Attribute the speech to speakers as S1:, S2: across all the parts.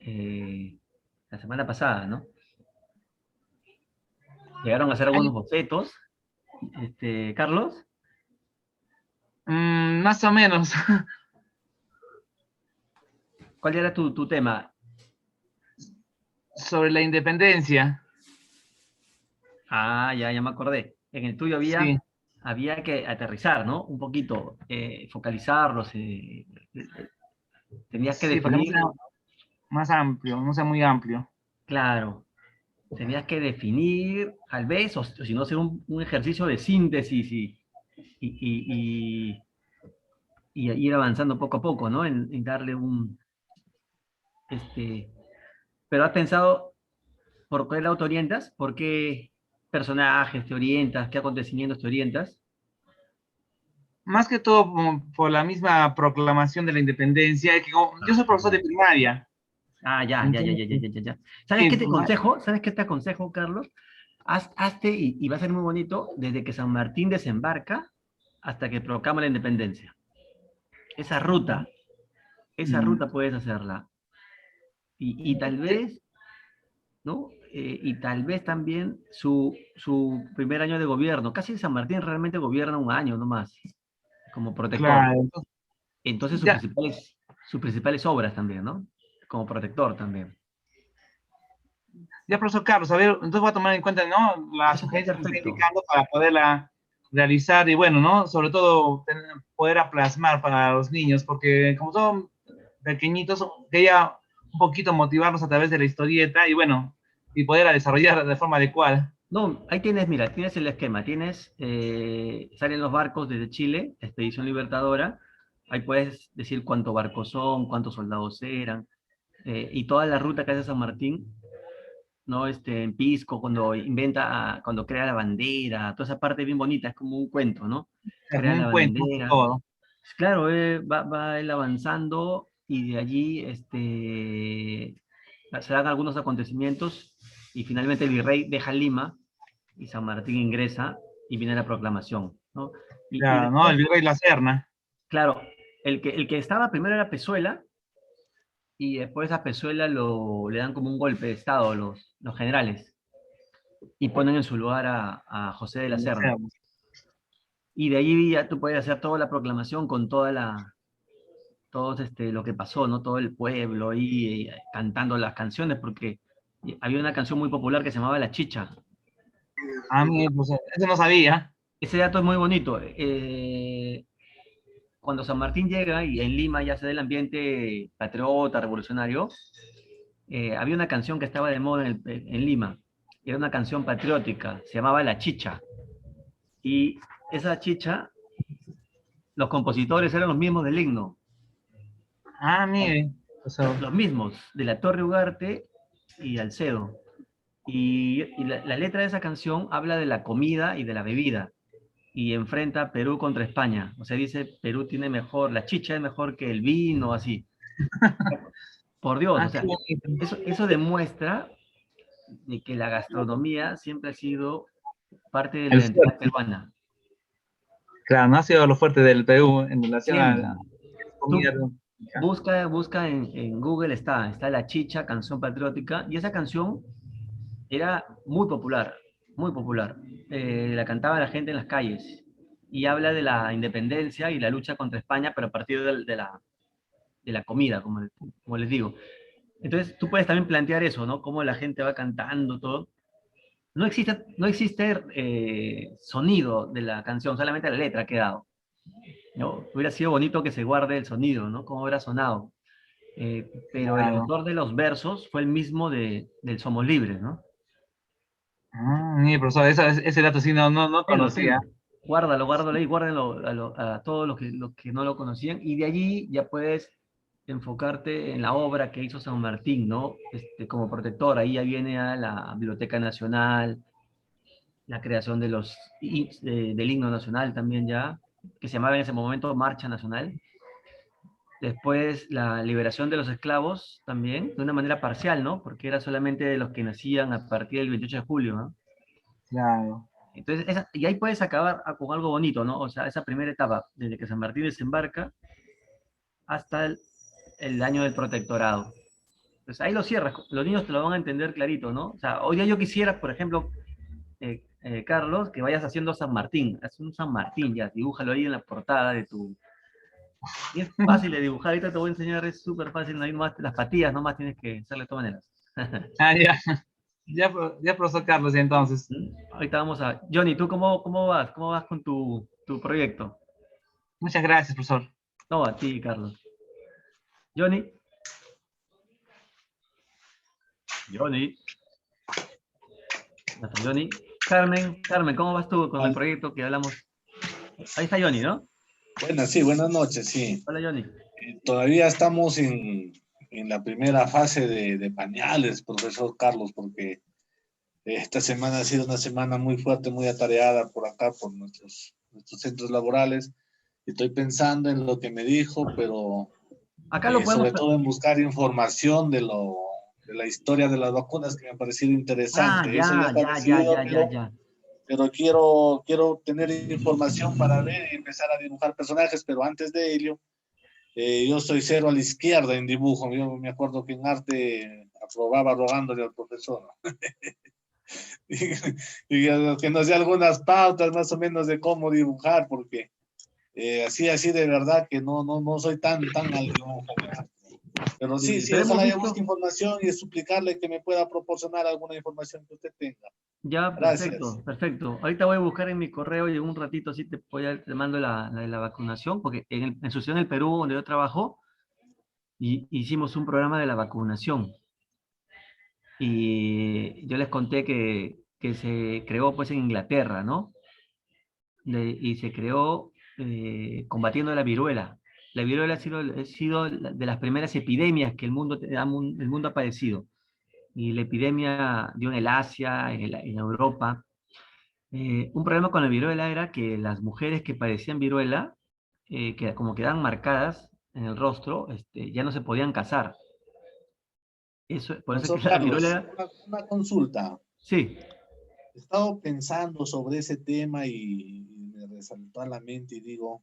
S1: eh, la semana pasada, ¿no? Llegaron a hacer
S2: Hay,
S1: algunos bocetos. Carlos,
S2: más o menos.
S1: ¿cuál era tu tema?
S2: Sobre la independencia.
S1: Ah, ya me acordé. En el tuyo
S2: Sí,
S1: había que aterrizar, ¿no? Un poquito, focalizarlos. Tenías que
S2: sí, para que no
S1: definir,
S2: sea más amplio, no sea muy amplio.
S1: claro, tenías que definir, tal vez, o si no, hacer un ejercicio de síntesis y, y ir avanzando poco a poco, ¿no? En darle este, pero has pensado por qué lado te orientas, por qué personajes te orientas, qué acontecimientos te orientas.
S2: Más que todo por la misma proclamación de la independencia, que yo soy profesor de primaria,
S1: Ah,
S2: entonces,
S1: ya. ¿Sabes
S2: sí,
S1: qué te aconsejo? ¿Sabes qué te aconsejo, Carlos? Hazte, y va a ser muy bonito, desde que San Martín desembarca hasta que proclama la independencia. Esa ruta, esa
S2: mm,
S1: ruta puedes hacerla. Y tal vez, ¿no? Y tal vez también su primer año de gobierno. Casi San Martín realmente gobierna un año nomás, como protector.
S2: claro, entonces,
S1: Entonces
S2: ya,
S1: sus principales obras también, ¿no? Como protector también.
S2: ya, profesor Carlos, a ver, entonces voy a tomar en cuenta, ¿no? La sugerencia que me está
S1: Perfecto.
S2: indicando para poderla realizar y bueno, ¿no? Sobre todo poder plasmar para los niños, porque como son pequeñitos, quería un poquito motivarlos a través de la historieta y bueno, y poderla desarrollar de forma adecuada.
S1: No, ahí tienes, mira, tienes el esquema, salen los barcos desde Chile, Expedición Libertadora, ahí puedes decir cuántos barcos son, cuántos soldados eran, y toda la ruta que hace San Martín, ¿no? En Pisco, cuando crea la bandera, toda esa parte bien bonita, es como un cuento, ¿no?
S2: Es como
S1: Crea
S2: un
S1: la
S2: cuento más que
S1: bandera.
S2: todo.
S1: Claro, va él avanzando y de allí se dan algunos acontecimientos y finalmente el virrey deja Lima y San Martín ingresa y viene la proclamación, ¿no? Y
S2: Claro, ¿no? El
S1: después,
S2: virrey La Serna.
S1: claro, el que estaba primero era Pezuela y después a Pezuela le dan como un golpe de estado los generales y ponen en su lugar a José de la
S2: La
S1: Serna.
S2: Serna.
S1: Y de allí ya tú puedes hacer toda la proclamación con todo lo que pasó, ¿no? Todo el pueblo ahí cantando las canciones, porque había una canción muy popular que se llamaba La Chicha.
S2: A mí, pues, eso no sabía.
S1: Ese dato es muy bonito. Cuando San Martín llega y en Lima ya se da el ambiente patriota, revolucionario, había una canción que estaba de moda en Lima. Era una canción patriótica, se llamaba La Chicha. Y esa chicha, los compositores eran los mismos del himno,
S2: Ah, mire. O sea,
S1: los mismos, de la Torre Ugarte y Alcedo. Y la letra de esa canción habla de la comida y de la bebida y enfrenta a Perú contra España. O sea, dice, Perú tiene mejor, la chicha es mejor que el vino, así. Por Dios, o
S2: qué
S1: sea,
S2: bonito.
S1: eso demuestra de que la gastronomía siempre ha sido parte de la
S2: El
S1: identidad
S2: fuerte.
S1: peruana.
S2: Claro, no ha sido lo fuerte del Perú en relación a
S1: Siempre.
S2: la comida.
S1: Tú busca en Google, está La Chicha, canción patriótica, y esa canción era muy popular, muy popular. La cantaba la gente en las calles y habla de la independencia y la lucha contra España, pero a partir de la comida, como les digo. Entonces, tú puedes también plantear eso, ¿no? Cómo la gente va cantando todo. No existe sonido de la canción, solamente la letra ha quedado, ¿no? Hubiera sido bonito que se guarde el sonido, ¿no? Cómo hubiera sonado. Pero el
S2: Claro.
S1: autor de los versos fue el mismo del Somos Libres, ¿no?
S2: Mire, profesor, ese dato sí no conocía.
S1: Tenlo. Guárdalo ahí, guárdenlo a todos los que no lo conocían, y de allí ya puedes enfocarte en la obra que hizo San Martín, ¿no? Como protector, ahí ya viene a la Biblioteca Nacional, la creación del himno nacional también ya, que se llamaba en ese momento Marcha Nacional. Después la liberación de los esclavos también, de una manera parcial, ¿no? Porque era solamente de los que nacían a partir del 28 de julio, ¿no?
S2: Claro.
S1: Entonces, y ahí puedes acabar con algo bonito, ¿no? O sea, esa primera etapa, desde que San Martín desembarca hasta el año del protectorado. Pues ahí lo cierras, los niños te lo van a entender clarito, ¿no? O sea, hoy día yo quisiera, por ejemplo, Carlos, que vayas haciendo San Martín, haz un San Martín ya, dibújalo ahí en la portada de tu... Y es fácil de dibujar, ahorita te voy a enseñar, es súper fácil, no hay más, las patillas nomás tienes que hacerle de todas maneras.
S2: Ah, ya, ya, profesor Carlos, entonces.
S1: Ahorita vamos a... Johnny, ¿tú cómo vas? ¿Cómo vas con tu proyecto?
S2: Muchas gracias, profesor.
S1: No, a ti, Carlos. Johnny. Johnny. No está Johnny. Carmen, ¿cómo vas tú con el proyecto que hablamos? Ahí está Johnny, ¿no?
S3: Buenas, sí, buenas noches, sí.
S1: Hola, Johnny.
S3: Todavía estamos en la primera fase de pañales, profesor Carlos, porque esta semana ha sido una semana muy fuerte, muy atareada por acá, por nuestros centros laborales. Estoy pensando en lo que me dijo, pero
S1: Acá lo podemos...
S3: sobre todo en buscar información de la historia de las vacunas, que me ha parecido
S1: Ah,
S3: interesante. Eso ya
S1: ya,
S3: está
S1: ya, ya,
S3: decidido,
S1: ya, ya, ya.
S3: pero quiero tener información para ver y empezar a dibujar personajes, pero antes de ello, yo soy cero a la izquierda en dibujo. Yo me acuerdo que en arte aprobaba rogándole al profesor. y que nos dé algunas pautas más o menos de cómo dibujar, porque así de verdad que no soy tan al dibujo. Pero sí,
S1: Pero hemos
S3: ojalá yo
S1: visto...
S3: busque información y suplicarle que me pueda proporcionar alguna información que usted tenga.
S1: Ya,
S3: Gracias.
S1: perfecto, perfecto. Ahorita voy a buscar en mi correo y en un ratito así te mando la de la vacunación, porque en su ciudad en el Perú, donde yo trabajo, hicimos un programa de la vacunación. Y yo les conté que se creó pues en Inglaterra, ¿no? Y se creó combatiendo la viruela. La viruela ha sido de las primeras epidemias que el mundo ha padecido. Y la epidemia dio en el Asia, en Europa. Un problema con la viruela era que las mujeres que padecían viruela, que como quedaban marcadas en el rostro, ya no se podían casar. Por eso es que
S3: Profesor
S1: la
S3: Carlos,
S1: viruela,
S3: una consulta.
S1: sí.
S3: He estado pensando sobre ese tema y me resaltó a la mente y digo,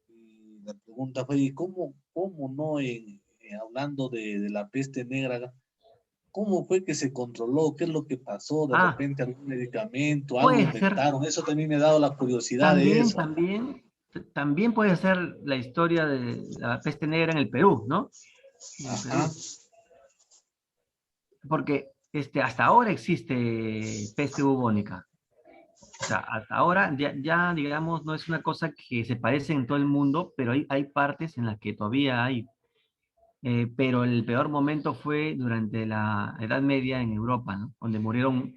S3: y la pregunta fue, ¿y cómo no, hablando de la peste negra, cómo fue que se controló? ¿Qué es lo que pasó? ¿De
S1: Ah,
S3: repente algún medicamento, algo
S1: puede ser,
S3: inventaron? Eso también me ha dado la curiosidad de
S1: también,
S3: eso.
S1: también, también puede ser la historia de la peste negra en el Perú, ¿no? En el
S3: Ajá.
S1: Perú. Porque hasta ahora existe peste bubónica. O sea, hasta ahora ya, digamos, no es una cosa que se parece en todo el mundo, pero hay partes en las que todavía hay. Pero el peor momento fue durante la Edad Media en Europa, ¿no? Donde murieron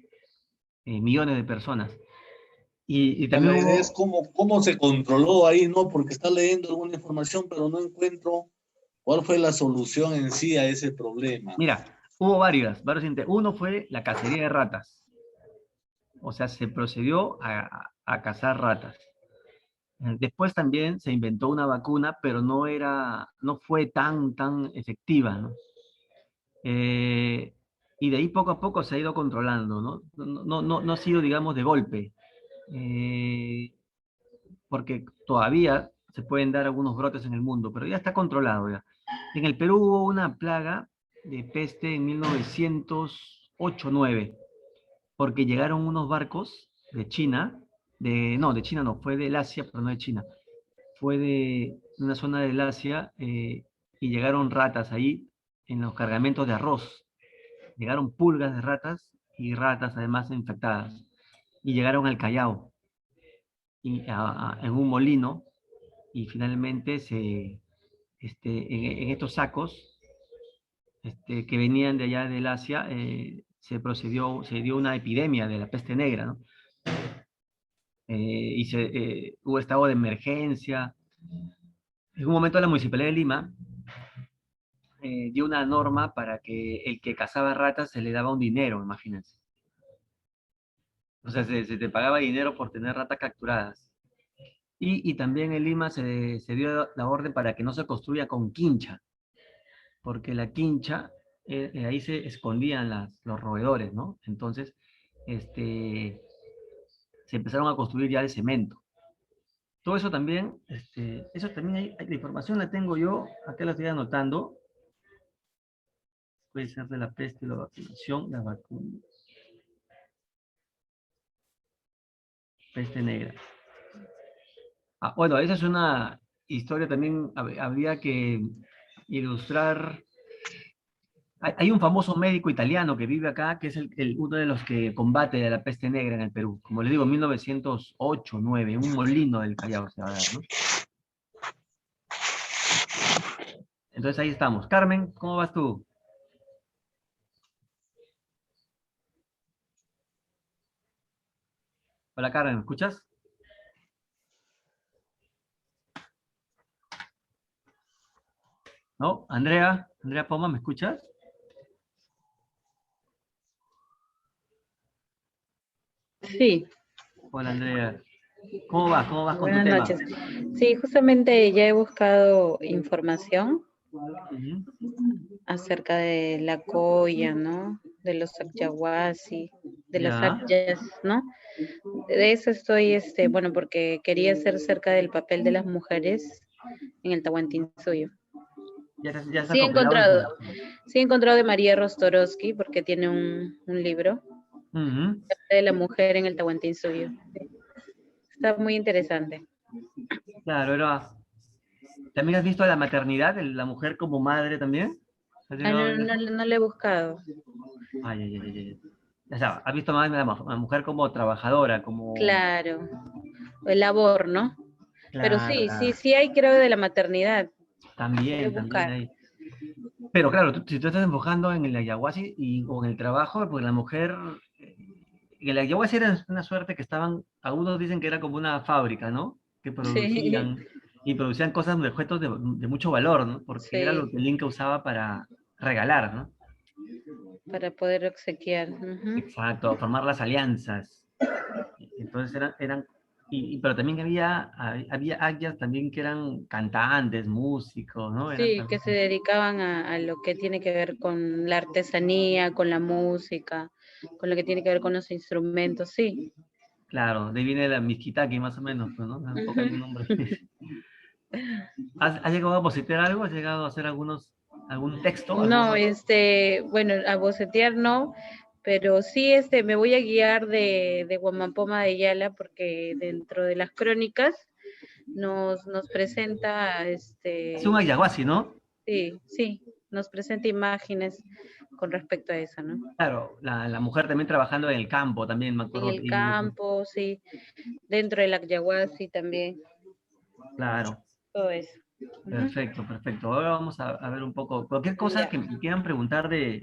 S1: millones de personas. Y
S3: Ya
S1: también
S3: la idea es
S1: hubo,
S3: cómo se controló ahí, ¿no? Porque está leyendo alguna información, pero no encuentro cuál fue la solución en sí a ese problema.
S1: mira, hubo varios uno fue la cacería de ratas. O sea, se procedió a cazar ratas. Después también se inventó una vacuna, pero no fue tan efectiva, ¿no? Y de ahí poco a poco se ha ido controlando, ¿no? No ha sido, digamos, de golpe, eh, porque todavía se pueden dar algunos brotes en el mundo, pero ya está controlado ya. En el Perú hubo una plaga de peste en 1908-9, porque llegaron unos barcos de China, no, de China no, fue del Asia, pero no de China, fue de una zona del Asia, y llegaron ratas ahí en los cargamentos de arroz. Llegaron pulgas de ratas y ratas además infectadas. Y llegaron al Callao en un molino y finalmente en estos sacos que venían de allá del Asia, se dio una epidemia de la peste negra, ¿no? Hubo estado de emergencia. En un momento la Municipalidad de Lima dio una norma para que el que cazaba ratas se le daba un dinero, imagínense. O sea, se te pagaba dinero por tener ratas capturadas. Y también en Lima se dio la orden para que no se construya con quincha, porque la quincha, ahí se escondían los roedores, ¿no? Entonces, se empezaron a construir ya de cemento. Todo eso también la información la tengo yo, acá la estoy anotando. puede ser de la peste, la vacunación, la vacuna. Peste negra. Ah, bueno, esa es una historia también, habría que ilustrar. Hay un famoso médico italiano que vive acá, que es uno de los que combate a la peste negra en el Perú. Como le digo, 1908-9, un molino del Callao se va a dar, ¿no? Entonces ahí estamos. Carmen, ¿cómo vas tú? Hola Carmen, ¿me escuchas? ¿No? Andrea Poma, ¿me escuchas?
S4: Sí,
S1: Hola Andrea. ¿Cómo vas? ¿Cómo vas con tu
S4: buenas
S1: tema?
S4: noches. Sí, justamente ya he buscado información
S1: Ujú.
S4: acerca de la colla, ¿no? De los Acyahuasi, de las
S1: Ya,
S4: Akyas, ¿no? De eso estoy, bueno, porque quería ser cerca del papel de las mujeres en el Tahuantinsuyo.
S1: ya se ha
S4: Sí he
S1: compilado
S4: encontrado,
S1: información.
S4: sí he encontrado de María Rostorowski, porque tiene un libro
S1: Ujú.
S4: de la mujer en el Tahuantinsuyo. Está muy interesante.
S1: Claro, ¿también has visto la maternidad, la mujer como madre también? ¿Has
S4: Ah,
S1: llegado a
S4: no,
S1: ver
S4: no,
S1: eso?
S4: no lo he buscado.
S1: Ay, ay, ay, ay. O sea, has visto más la mujer como trabajadora, como...
S4: Claro, el labor, ¿no? Pero
S1: Claro,
S4: sí, sí,
S1: claro.
S4: sí hay, creo, de la maternidad. Voy a
S1: También
S4: buscar.
S1: hay. Pero claro, si tú estás enfocando en el ayahuasca o en el trabajo, pues la mujer... En el ayahuasca era una suerte que estaban, algunos dicen que era como una fábrica, ¿no? Que
S4: Sí,
S1: producían, y producían cosas de objetos de mucho valor, ¿no? Porque era lo
S4: sí,
S1: que el Inca usaba para regalar, ¿no?
S4: para poder obsequiar. Ujú.
S1: Exacto, formar las alianzas. Entonces pero también había ayas también que eran cantantes, músicos, ¿no? Eran
S4: Sí, que
S1: también,
S4: se dedicaban a lo que tiene que ver con la artesanía, con la música, con lo que tiene que ver con los instrumentos, sí.
S1: claro, de ahí viene la Miskitaki más o menos, pues, ¿no? Un poco
S4: Ujú.
S1: el nombre. ¿Has llegado a bocetear algo? ¿Has llegado a hacer algún texto?
S4: No, bueno, a bocetear no, pero sí, me voy a guiar de Guamampoma de Yala, porque dentro de las crónicas nos presenta,
S1: Es un ayahuasca, ¿no?
S4: sí, sí, nos presenta imágenes con respecto a eso, ¿no?
S1: Claro, la mujer también trabajando en el campo, también me
S4: En
S1: acuerdo
S4: el
S1: que hay mucho.
S4: campo, sí, dentro del Acyahuasi también,
S1: Claro,
S4: todo eso. Ujú.
S1: perfecto, perfecto. Ahora vamos a ver un poco, cualquier cosa
S4: Ya,
S1: que me quieran preguntar de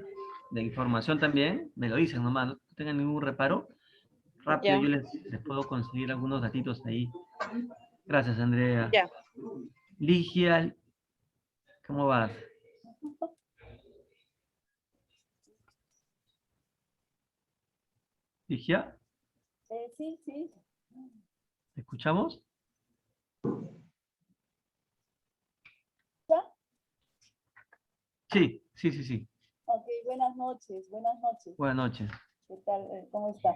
S1: información también, me lo dicen nomás, no tengan ningún reparo. Rápido
S4: ya,
S1: yo les puedo conseguir algunos datitos ahí. Gracias, Andrea.
S4: ya.
S1: Ligia, ¿cómo vas? Ligia,
S5: Sí, sí.
S1: ¿te escuchamos?
S5: ¿Ya?
S1: Sí, sí, sí, sí.
S5: Ok, buenas noches, buenas noches.
S1: Buenas noches.
S5: ¿Qué tal? ¿Cómo está?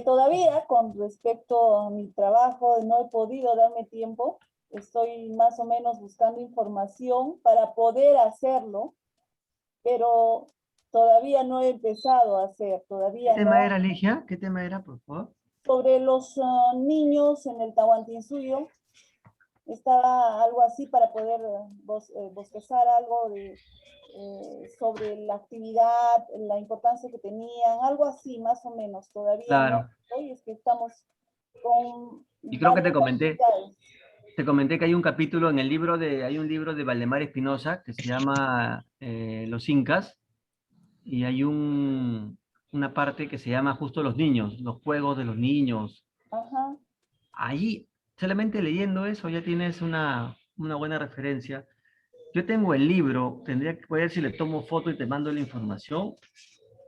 S5: Todavía con respecto a mi trabajo, no he podido darme tiempo. Estoy más o menos buscando información para poder hacerlo, pero todavía no he empezado a hacer,
S1: ¿Qué
S5: todavía
S1: tema
S5: no.
S1: era, Ligia? ¿Qué tema era, por favor?
S5: Sobre los niños en el Tahuantinsuyo, estaba algo así para poder bosquezar algo sobre la actividad, la importancia que tenían, algo así más o menos. Todavía no
S1: Claro.
S5: estoy, es que estamos con
S1: Y creo que
S5: varias actividades.
S1: te comenté que hay un capítulo en el libro hay un libro de Valdemar Espinosa que se llama Los Incas, y hay una parte que se llama justo los niños, los juegos de los niños.
S5: Ajá.
S1: Ahí, solamente leyendo eso, ya tienes una buena referencia. Yo tengo el libro, tendría que ver si le tomo foto y te mando la información.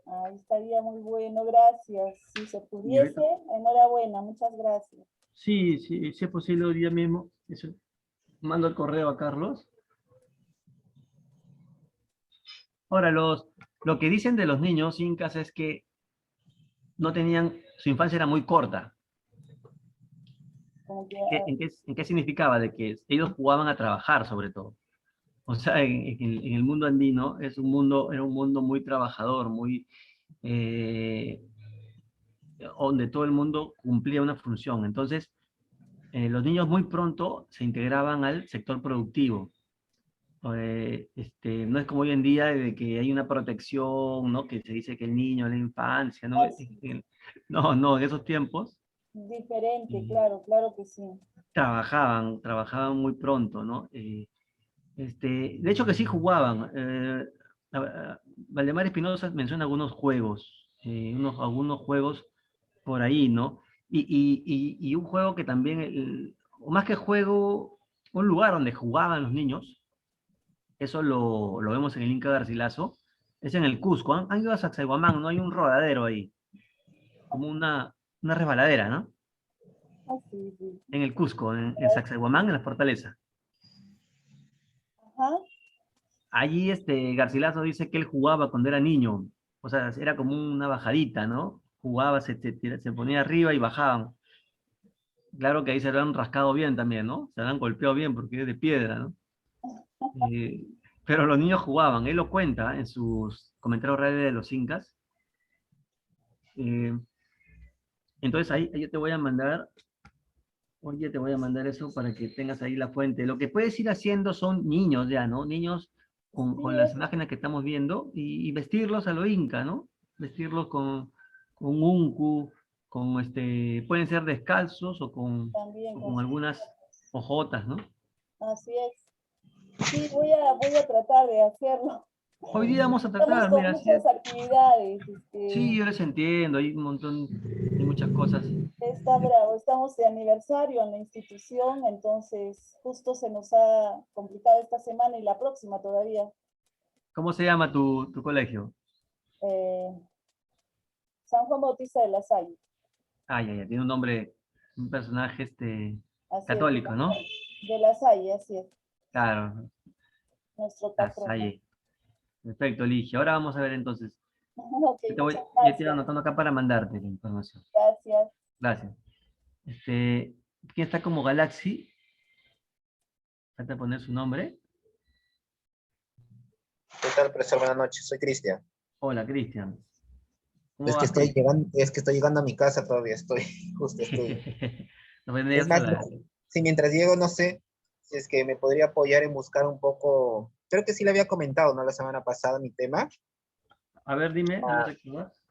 S5: Ahí estaría muy bueno, gracias. Si se
S1: Y ahorita,
S5: pudiese, enhorabuena, muchas gracias.
S1: sí, sí, si es posible hoy día mismo, eso, mando el correo a Carlos. Ahora, lo que dicen de los niños incas es que no tenían, su infancia era muy corta.
S5: Como que,
S1: ¿En qué significaba? De que ellos jugaban a trabajar sobre todo. O sea, en el mundo andino era un mundo muy trabajador, muy, eh, donde todo el mundo cumplía una función. Entonces, los niños muy pronto se integraban al sector productivo. No es como hoy en día de que hay una protección, ¿no? Que se dice que el niño, la infancia, ¿no? No, no, en esos tiempos
S5: Diferente,
S1: eh,
S5: claro, claro que sí.
S1: trabajaban muy pronto, ¿no? De hecho que sí jugaban. Valdemar Espinosa menciona algunos juegos, algunos juegos por ahí, ¿no? Y un juego que también, o más que juego, un lugar donde jugaban los niños, eso lo vemos en el Inca Garcilaso, es en el Cusco. Han ido a Sacsayhuamán, no hay un rodadero ahí, como una resbaladera, ¿no?
S5: Ah, sí, sí.
S1: En el Cusco, en Sacsayhuamán, en la fortaleza.
S5: Ajá.
S1: Allí Garcilaso dice que él jugaba cuando era niño, o sea, era como una bajadita, ¿no? Jugaba, se ponía arriba y bajaban. Claro que ahí se lo han rascado bien también, ¿no? Se lo han golpeado bien porque es de piedra, ¿no? Eh, pero los niños jugaban, él lo cuenta en sus comentarios reales de los incas. Eh, entonces ahí yo te voy a mandar, oye, te voy a mandar eso para que tengas ahí la fuente. Lo que puedes ir haciendo son niños ya, ¿no? Niños
S5: Sí,
S1: con las imágenes que estamos viendo y vestirlos a lo inca, ¿no? Vestirlos con uncu, pueden ser descalzos
S5: también
S1: o
S5: con
S1: con algunas hojotas, ¿no?
S5: así es. Sí, voy a tratar de hacerlo.
S1: Hoy día vamos a
S5: Estamos
S1: tratar,
S5: con
S1: mira,
S5: muchas actividades.
S1: sí, yo les entiendo, hay un montón, hay muchas cosas.
S5: Está bravo, estamos de aniversario en la institución, entonces justo se nos ha complicado esta semana y la próxima todavía.
S1: ¿Cómo se llama tu colegio?
S5: Eh, San Juan Bautista de la Salle,
S1: Ah, ya, tiene un nombre, un personaje
S5: así es,
S1: católico, ¿no?
S5: de la Salle, así es,
S1: Claro,
S5: nuestro
S1: la
S5: patrono.
S1: Salle. Perfecto, Ligia. Ahora vamos a ver entonces.
S5: Ok, muchas
S1: Yo te voy
S5: gracias.
S1: anotando acá para mandarte la información.
S5: Gracias.
S1: Gracias. ¿Quién está como Galaxy? Falta poner su nombre.
S6: ¿Qué tal, profesor? Buenas noches, soy Cristian.
S1: Hola, Cristian. ¿Cómo
S6: Es que
S1: vas, Cristian?
S6: estoy llegando a mi casa todavía, justo estoy.
S1: No
S6: Es
S1: vendrías
S6: más,
S1: sola.
S6: si mientras llego, no sé si es que me podría apoyar en buscar un poco, creo que sí le había comentado, ¿no? La semana pasada mi tema.
S1: A ver, dime, a ver,
S6: Ah,
S1: ¿recuerdas?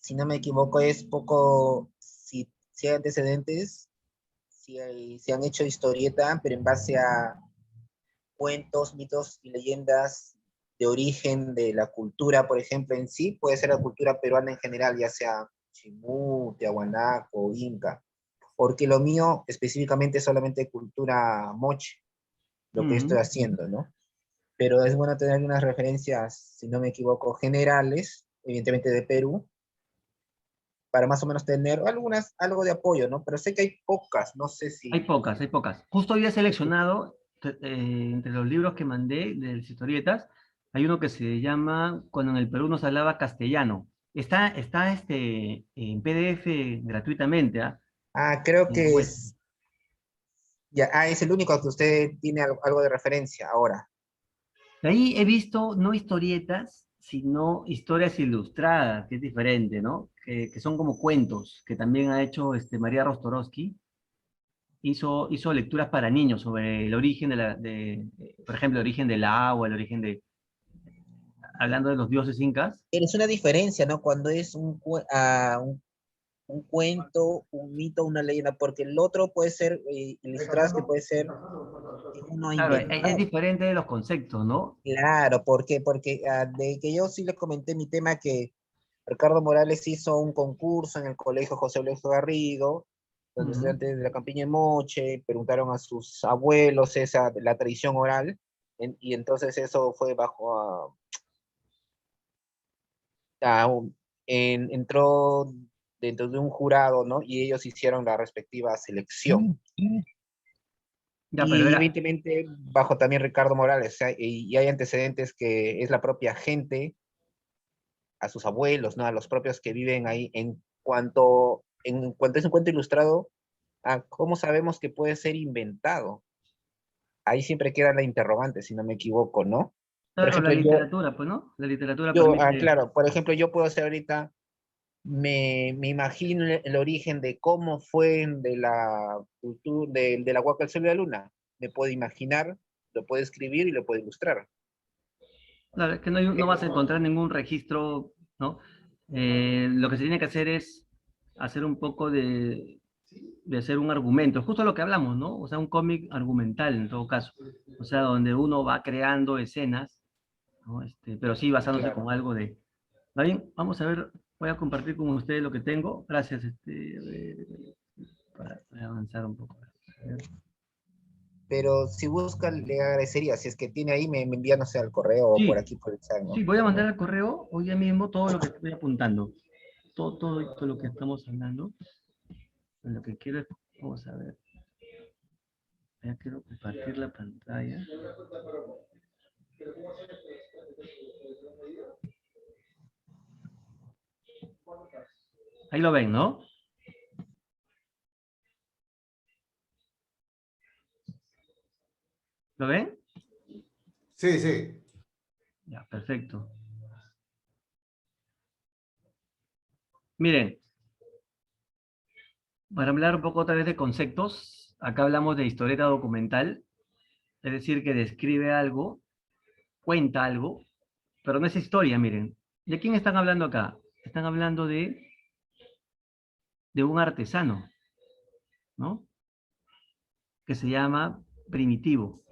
S6: si no me equivoco, es poco, si hay antecedentes, si han hecho historieta, pero en base a cuentos, mitos y leyendas de origen de la cultura, por ejemplo, en sí, puede ser la cultura peruana en general, ya sea Chimú, Tiahuanaco, Inca, porque lo mío específicamente es solamente cultura moche, lo que estoy
S1: Mm.
S6: haciendo, ¿no? Pero es bueno tener unas referencias, si no me equivoco, generales, evidentemente de Perú, para más o menos tener algo de apoyo, ¿no? Pero sé que hay pocas, no sé
S1: Hay
S6: si...
S1: pocas, hay pocas. Justo había seleccionado, entre los libros que mandé de las historietas, hay uno que se llama Cuando en el Perú nos hablaba castellano. Está en PDF gratuitamente, ¿ah?
S6: Creo
S1: En la
S6: que
S1: web.
S6: es, ya, es el único que usted tiene algo de referencia ahora.
S1: De ahí he visto no historietas, sino historias ilustradas, que es diferente, ¿no? Que son como cuentos, que también ha hecho María Rostorowski. Hizo lecturas para niños sobre el origen por ejemplo, el origen del agua, el origen hablando de los dioses incas.
S6: Es una diferencia, ¿no? Cuando es un cuento, un mito, una leyenda, porque el otro puede ser, ilustradas que puede ser uno
S1: Claro, es
S6: inventado.
S1: diferente de los conceptos, ¿no?
S6: Claro, ¿por qué? Porque de que yo sí le comenté mi tema que Ricardo Morales hizo un concurso en el colegio José Luis Garrido, donde
S1: Ujú.
S6: estudiantes de la Campiña de Moche preguntaron a sus abuelos la tradición oral, y entonces eso fue entró dentro de un jurado, ¿no? Y ellos hicieron la respectiva selección.
S1: Ya, pero
S6: Y
S1: era,
S6: evidentemente bajo también Ricardo Morales, o sea, y hay antecedentes que es la propia gente, a sus abuelos, ¿no? A los propios que viven ahí, en cuanto es un cuento ilustrado, ¿cómo sabemos que puede ser inventado? ahí siempre queda la interrogante, si no me equivoco, ¿no? Por
S1: Claro, la
S6: ejemplo,
S1: literatura, pues, ¿no? La literatura permite...
S6: claro, por ejemplo, yo puedo hacer ahorita, me imagino el origen de cómo fue de la cultura, de la Huaca del Sol y la Luna. Me puedo imaginar, lo puedo escribir y lo puedo ilustrar.
S1: Claro, es que no vas a encontrar ningún registro, ¿no? Lo que se tiene que hacer es hacer un poco de hacer un argumento, justo lo que hablamos, ¿no? O sea, un cómic argumental en todo caso. O sea, donde uno va creando escenas, ¿no? Pero sí basándose
S6: Claro.
S1: con algo de... ¿Va bien? Vamos a ver, voy a compartir con ustedes lo que tengo. Gracias, para avanzar un poco. A ver.
S6: Pero si busca, le agradecería, si es que tiene ahí, me envía, no sé, al correo o por
S1: Sí,
S6: aquí por el chat, ¿no?
S1: sí, voy a mandar al correo hoy día mismo todo lo que estoy apuntando. Todo lo que estamos hablando. Lo que quiero es, vamos a ver. Ya quiero compartir la pantalla. Ahí lo ven, ¿no? ¿Lo ven?
S7: Sí, sí.
S1: Ya, perfecto. Miren, para hablar un poco otra vez de conceptos, acá hablamos de historieta documental, es decir, que describe algo, cuenta algo, pero no es historia, miren. ¿De quién están hablando acá? Están hablando de un artesano, ¿no? Que se llama Primitivo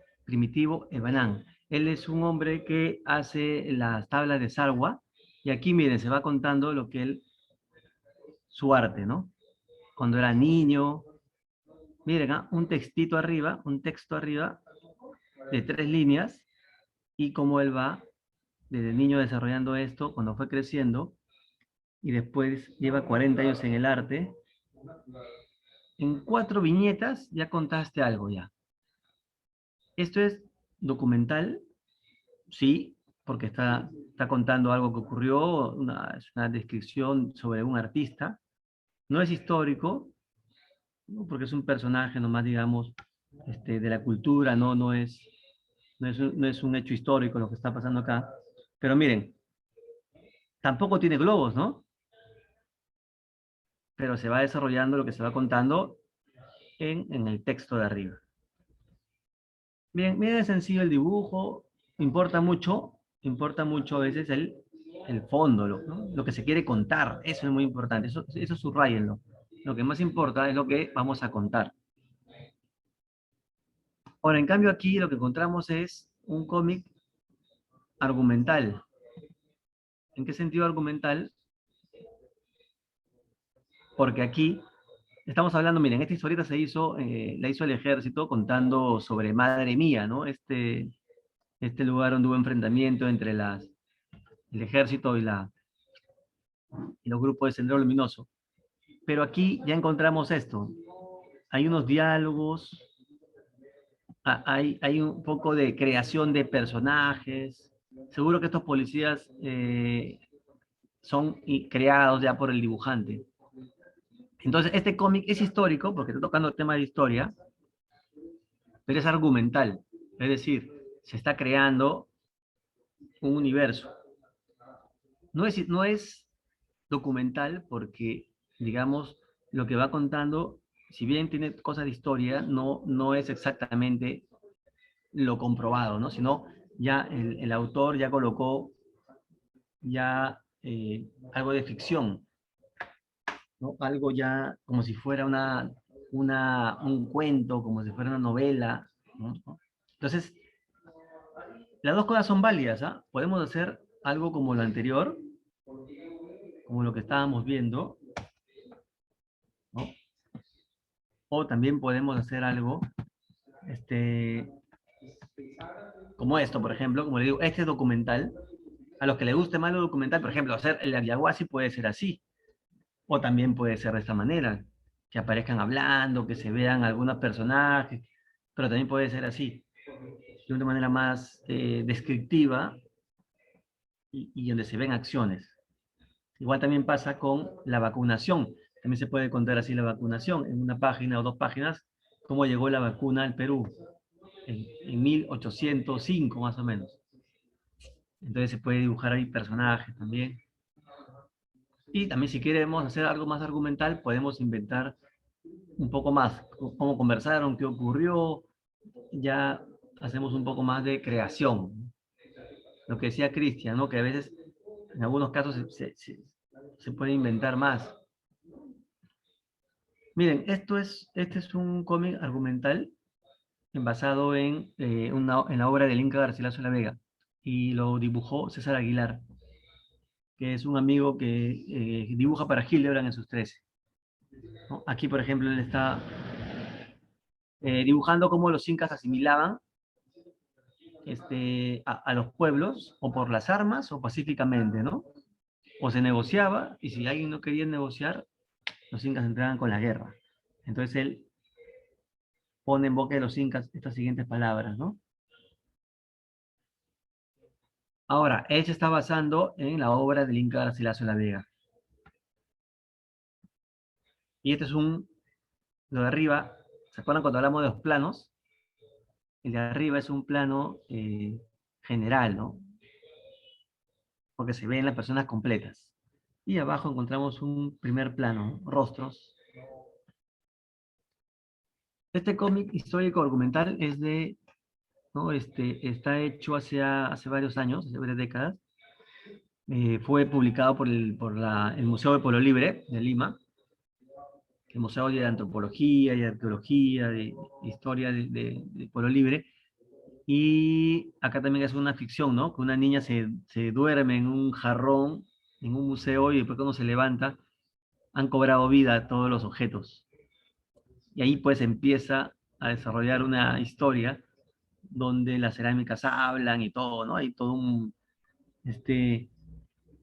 S1: Ebanán. Él es un hombre que hace las tablas de Sarwa, y aquí, miren, se va contando lo que él, su arte, ¿no? Cuando era niño, miren, un texto arriba de 3 líneas, y cómo él va desde niño desarrollando esto, cuando fue creciendo, y después lleva 40 años en el arte. En 4 viñetas ya contaste algo ya. Esto es documental, sí, porque está contando algo que ocurrió, es una descripción sobre un artista. No es histórico, ¿no? Porque es un personaje nomás, digamos, de la cultura, no es un hecho histórico lo que está pasando acá. Pero miren, tampoco tiene globos, ¿no? Pero se va desarrollando lo que se va contando en el texto de arriba. Bien, miren, es sencillo el dibujo, importa mucho a veces el fondo, ¿no? Lo que se quiere contar, eso es muy importante, eso subrayenlo. Lo que más importa es lo que vamos a contar. Ahora, en cambio aquí lo que encontramos es un cómic argumental. ¿En qué sentido argumental? Porque aquí estamos hablando, miren, esta historieta la hizo el ejército contando sobre Madre Mía, ¿no? Este lugar donde hubo enfrentamiento entre el ejército y los grupos de Sendero Luminoso. Pero aquí ya encontramos esto. Hay unos diálogos, hay un poco de creación de personajes. Seguro que estos policías son creados ya por el dibujante. Entonces, este cómic es histórico, porque está tocando el tema de historia, pero es argumental. Es decir, se está creando un universo. No es documental porque, digamos, lo que va contando, si bien tiene cosas de historia, no es exactamente lo comprobado, ¿no? Sino ya el autor ya colocó ya algo de ficción, ¿no? Algo ya como si fuera un cuento, como si fuera una novela, ¿no? Entonces, las dos cosas son válidas, ¿ah? Podemos hacer algo como lo anterior, como lo que estábamos viendo, ¿no? O también podemos hacer algo, como esto, por ejemplo, como le digo, este documental, a los que les guste más lo documental, por ejemplo, hacer el Ayahuasca puede ser así, o también puede ser de esta manera, que aparezcan hablando, que se vean algunos personajes, pero también puede ser así, de una manera más descriptiva y donde se ven acciones. Igual también pasa con la vacunación. También se puede contar así la vacunación, en una página o 2 páginas, cómo llegó la vacuna al Perú. en 1805 más o menos. Entonces se puede dibujar ahí personajes también. Y también si queremos hacer algo más argumental, podemos inventar un poco más, cómo conversaron, qué ocurrió, ya hacemos un poco más de creación. Lo que decía Cristian, ¿no? Que a veces, en algunos casos, se puede inventar más. Miren, este es un cómic argumental basado en la obra del Inca Garcilaso de la Vega, y lo dibujó César Aguilar, que es un amigo que dibuja para Hildebrand en sus 13. ¿No? Aquí, por ejemplo, él está dibujando cómo los incas asimilaban a los pueblos, o por las armas o pacíficamente, ¿no? O se negociaba, y si alguien no quería negociar, los incas entraban con la guerra. Entonces él pone en boca de los incas estas siguientes palabras, ¿no? Ahora, él se está basando en la obra del Inca Garcilaso de la Vega. Y este es lo de arriba, ¿se acuerdan cuando hablamos de los planos? El de arriba es un plano general, ¿no? Porque se ven las personas completas. Y abajo encontramos un primer plano, rostros. Este cómic histórico argumental es ¿no? Está hecho hace varios años, hace varias décadas. Fue publicado por el Museo de Pueblo Libre de Lima, el Museo de Antropología y Arqueología, de Historia de Pueblo Libre. Y acá también es una ficción, ¿no? Que una niña se duerme en un jarrón, en un museo, y después cuando se levanta, han cobrado vida todos los objetos. Y ahí pues empieza a desarrollar una historia donde las cerámicas hablan y todo, ¿no? Hay todo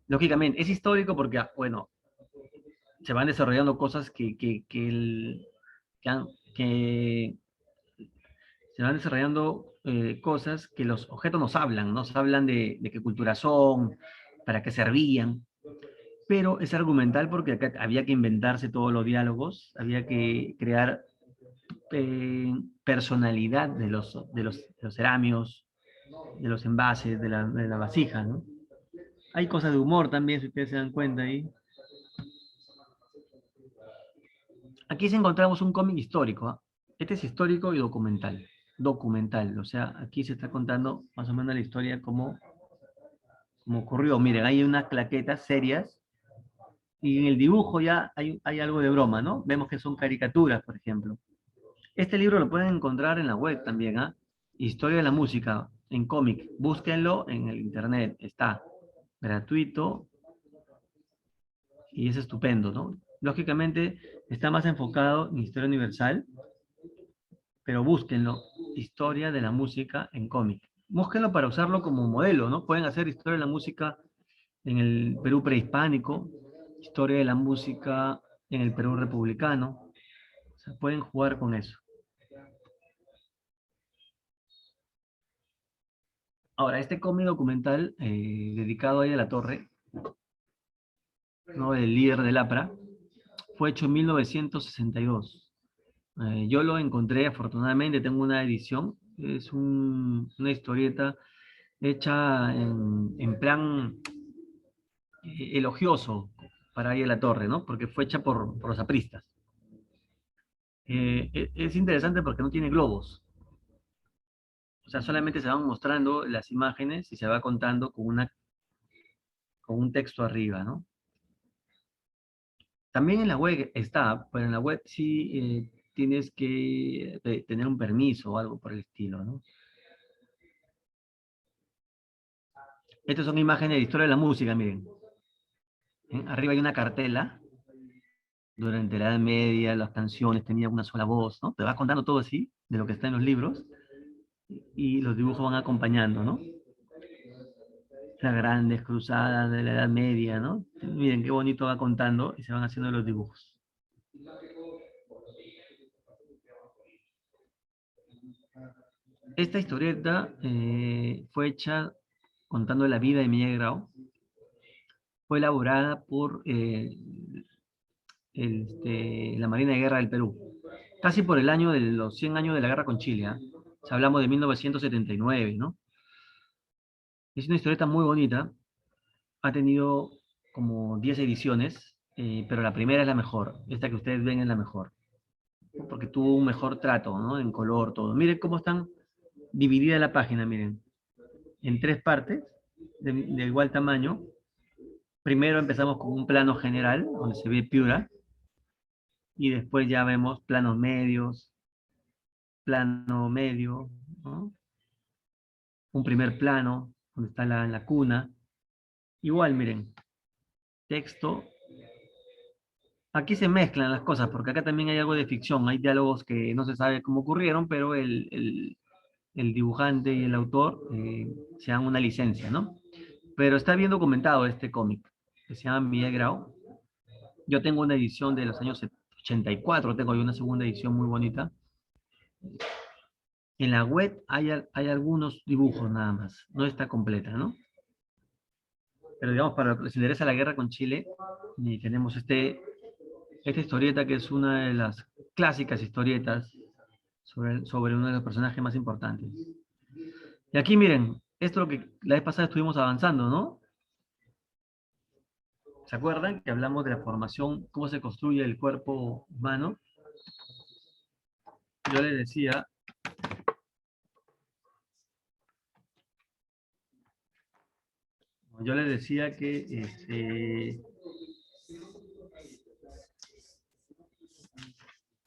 S1: lógicamente, es histórico porque, bueno, se van desarrollando cosas que se van desarrollando cosas que los objetos nos hablan de qué cultura son, para qué servían, pero es argumental porque acá había que inventarse todos los diálogos, había que crear personalidad de los cerámicos, de los envases, de la vasija, ¿no? Hay cosas de humor también, si ustedes se dan cuenta ahí. Aquí sí encontramos un cómic histórico, ¿ah? Este es histórico y documental. Documental, o sea, aquí se está contando más o menos la historia como ocurrió. Miren, hay unas claquetas serias, y en el dibujo ya hay algo de broma, ¿no? Vemos que son caricaturas, por ejemplo. Este libro lo pueden encontrar en la web también, ¿ah? Historia de la música, en cómic. Búsquenlo en el internet, está gratuito y es estupendo, ¿no? Lógicamente está más enfocado en historia universal, pero búsquenlo, historia de la música en cómic. Búsquenlo para usarlo como modelo, ¿no? Pueden hacer historia de la música en el Perú prehispánico, historia de la música en el Perú republicano. O sea, pueden jugar con eso. Ahora, este cómic documental dedicado a ella de la Torre, ¿no? El líder del APRA, fue hecho en 1962. Yo lo encontré, afortunadamente, tengo una edición. Es una historieta hecha en plan elogioso para ella de la Torre, ¿no? Porque fue hecha por los apristas. Es interesante porque no tiene globos. O sea, solamente se van mostrando las imágenes y se va contando con un texto arriba, ¿no? También en la web está, pero en la web sí tienes que tener un permiso o algo por el estilo, ¿no? Estas son imágenes de historia de la música, miren. Arriba hay una cartela. Durante la Edad Media, las canciones tenían una sola voz, ¿no? Te va contando todo así, de lo que está en los libros, y los dibujos van acompañando, ¿no? Las grandes cruzadas de la Edad Media, ¿no? Miren qué bonito va contando, y se van haciendo los dibujos. Esta historieta fue hecha contando la vida de Miguel Grau. Fue elaborada por la Marina de Guerra del Perú, casi por el año de los 100 años de la guerra con Chile, ¿eh? Si hablamos de 1979, ¿no? Es una historieta muy bonita. Ha tenido como 10 ediciones, pero la primera es la mejor. Esta que ustedes ven es la mejor. Porque tuvo un mejor trato, ¿no? En color, todo. Miren cómo están dividida la página, miren. En 3 partes, de igual tamaño. Primero empezamos con un plano general, donde se ve Piura. Y después ya vemos planos medios, plano medio, ¿no? Un primer plano, donde está la cuna. Igual, miren, texto. Aquí se mezclan las cosas, porque acá también hay algo de ficción, hay diálogos que no se sabe cómo ocurrieron, pero el dibujante y el autor se dan una licencia, ¿no? Pero está bien documentado este cómic, que se llama Miguel Grau. Yo tengo una edición de los años 84, tengo yo una segunda edición muy bonita. En la web hay algunos dibujos nada más, no está completa, ¿no? Pero digamos, para lo que les interesa la guerra con Chile, y tenemos esta historieta que es una de las clásicas historietas sobre uno de los personajes más importantes. Y aquí miren, esto es lo que la vez pasada estuvimos avanzando, ¿no? ¿Se acuerdan que hablamos de la formación, cómo se construye el cuerpo humano? Yo les decía que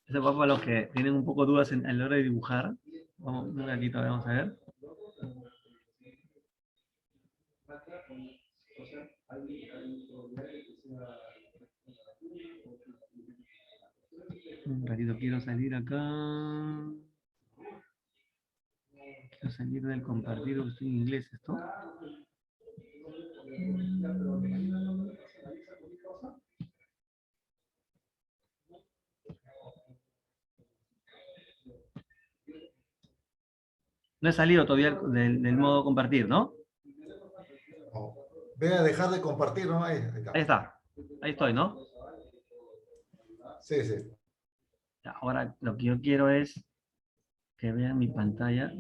S1: eso va para los que tienen un poco dudas en la hora de dibujar. Vamos, un ratito, vamos a ver. Un ratito, quiero salir acá. Quiero salir del compartido, que estoy en inglés esto. No he salido todavía del modo compartir, ¿no?
S7: No. Ve a dejar de compartir, ¿no? Ahí
S1: está. Ahí estoy, ¿no?
S7: Sí, sí.
S1: Ahora lo que yo quiero es que vean mi pantalla.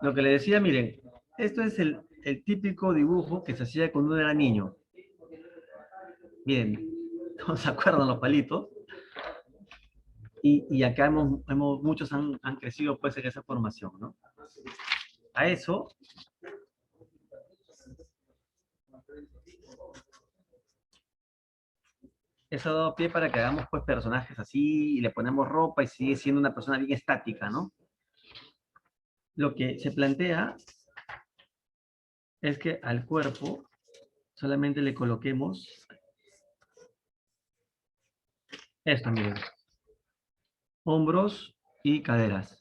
S1: Lo que le decía, miren, esto es el típico dibujo que se hacía cuando uno era niño. Miren, ¿no se acuerdan los palitos? Y acá muchos han crecido pues en esa formación, ¿no? A eso ha dado pie para que hagamos pues personajes así y le ponemos ropa y sigue siendo una persona bien estática, ¿no? Lo que se plantea es que al cuerpo solamente le coloquemos esto, miren. Hombros y caderas.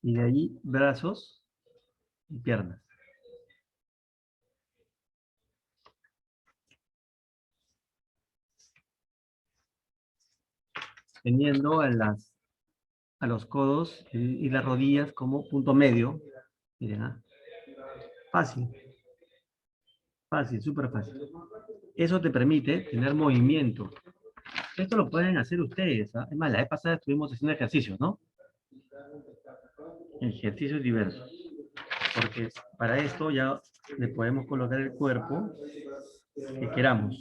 S1: Y de ahí brazos y piernas. Teniendo a los codos y las rodillas como punto medio. Miren, ¿ah? Fácil. Fácil, súper fácil. Eso te permite tener movimiento. Esto lo pueden hacer ustedes, ¿ah? Es más, la vez pasada estuvimos haciendo ejercicios, ¿no? Ejercicios diversos. Porque para esto ya le podemos colocar el cuerpo que queramos.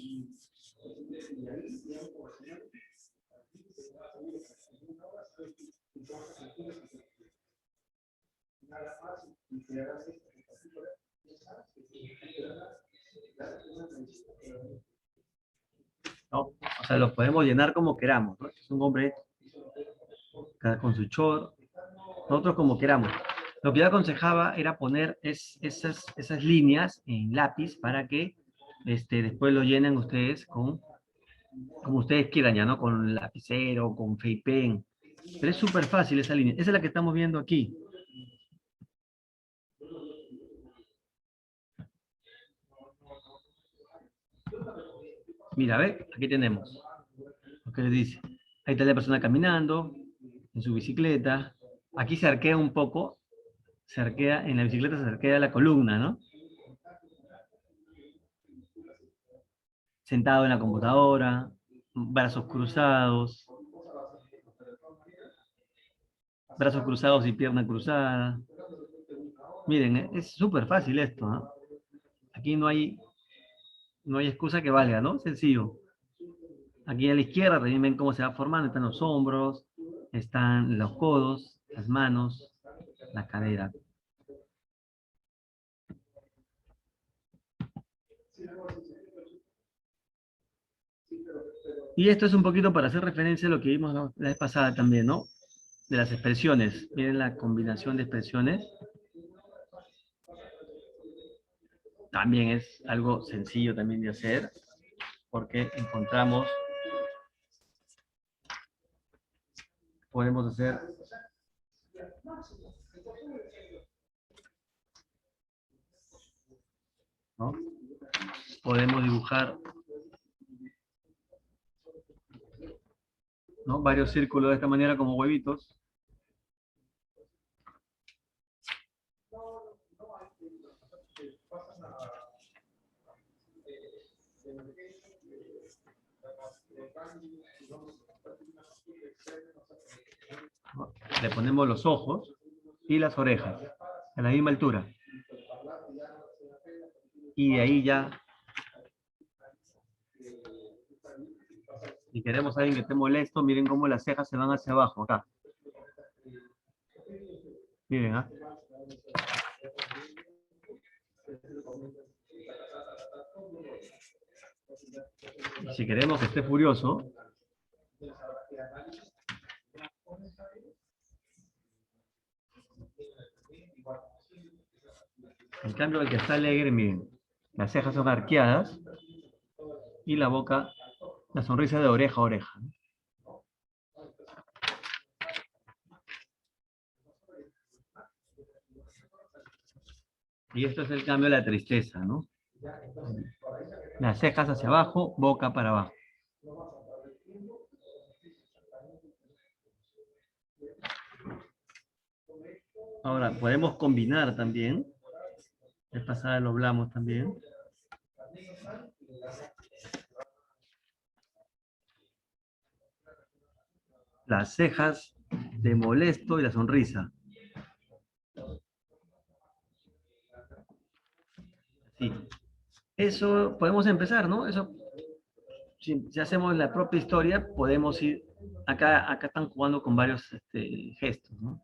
S1: ¿No? O sea, lo podemos llenar como queramos, ¿no? Es un hombre con su short, nosotros como queramos. Lo que yo aconsejaba era poner esas líneas en lápiz para que después lo llenen ustedes como ustedes quieran ya, ¿no? Con lapicero, con Face Pen. Pero es súper fácil esa línea. Esa es la que estamos viendo aquí. Mira, ve, aquí tenemos lo que les dice. Ahí está la persona caminando en su bicicleta, Aquí se arquea un poco, se arquea, en la bicicleta se arquea la columna, ¿no? Sentado en la computadora, brazos cruzados y pierna cruzada. Miren, es súper fácil esto, ¿no? Aquí no hay excusa que valga, ¿no? Sencillo. Aquí a la izquierda también ven cómo se va formando, están los hombros, están los codos, las manos, la cadera. Y esto es un poquito para hacer referencia a lo que vimos la vez pasada también, ¿no? De las expresiones. Miren la combinación de expresiones. También es algo sencillo también de hacer, porque encontramos, podemos hacer ¿no? Podemos dibujar, ¿no? Varios círculos de esta manera como huevitos. ¿No? Le ponemos los ojos y las orejas a la misma altura. Y de ahí ya, si queremos a alguien que esté molesto, miren cómo las cejas se van hacia abajo, acá. Miren, ¿ah? Y si queremos que esté furioso, en cambio el que está alegre, miren, las cejas son arqueadas y la boca, la sonrisa de oreja a oreja. Y esto es el cambio de la tristeza, ¿no? Las cejas hacia abajo, boca para abajo. Ahora, podemos combinar también. La vez pasada lo hablamos también. Las cejas de molesto y la sonrisa. Sí. Eso podemos empezar, ¿no? Eso, si hacemos la propia historia, podemos ir. Acá están jugando con varios gestos, ¿no?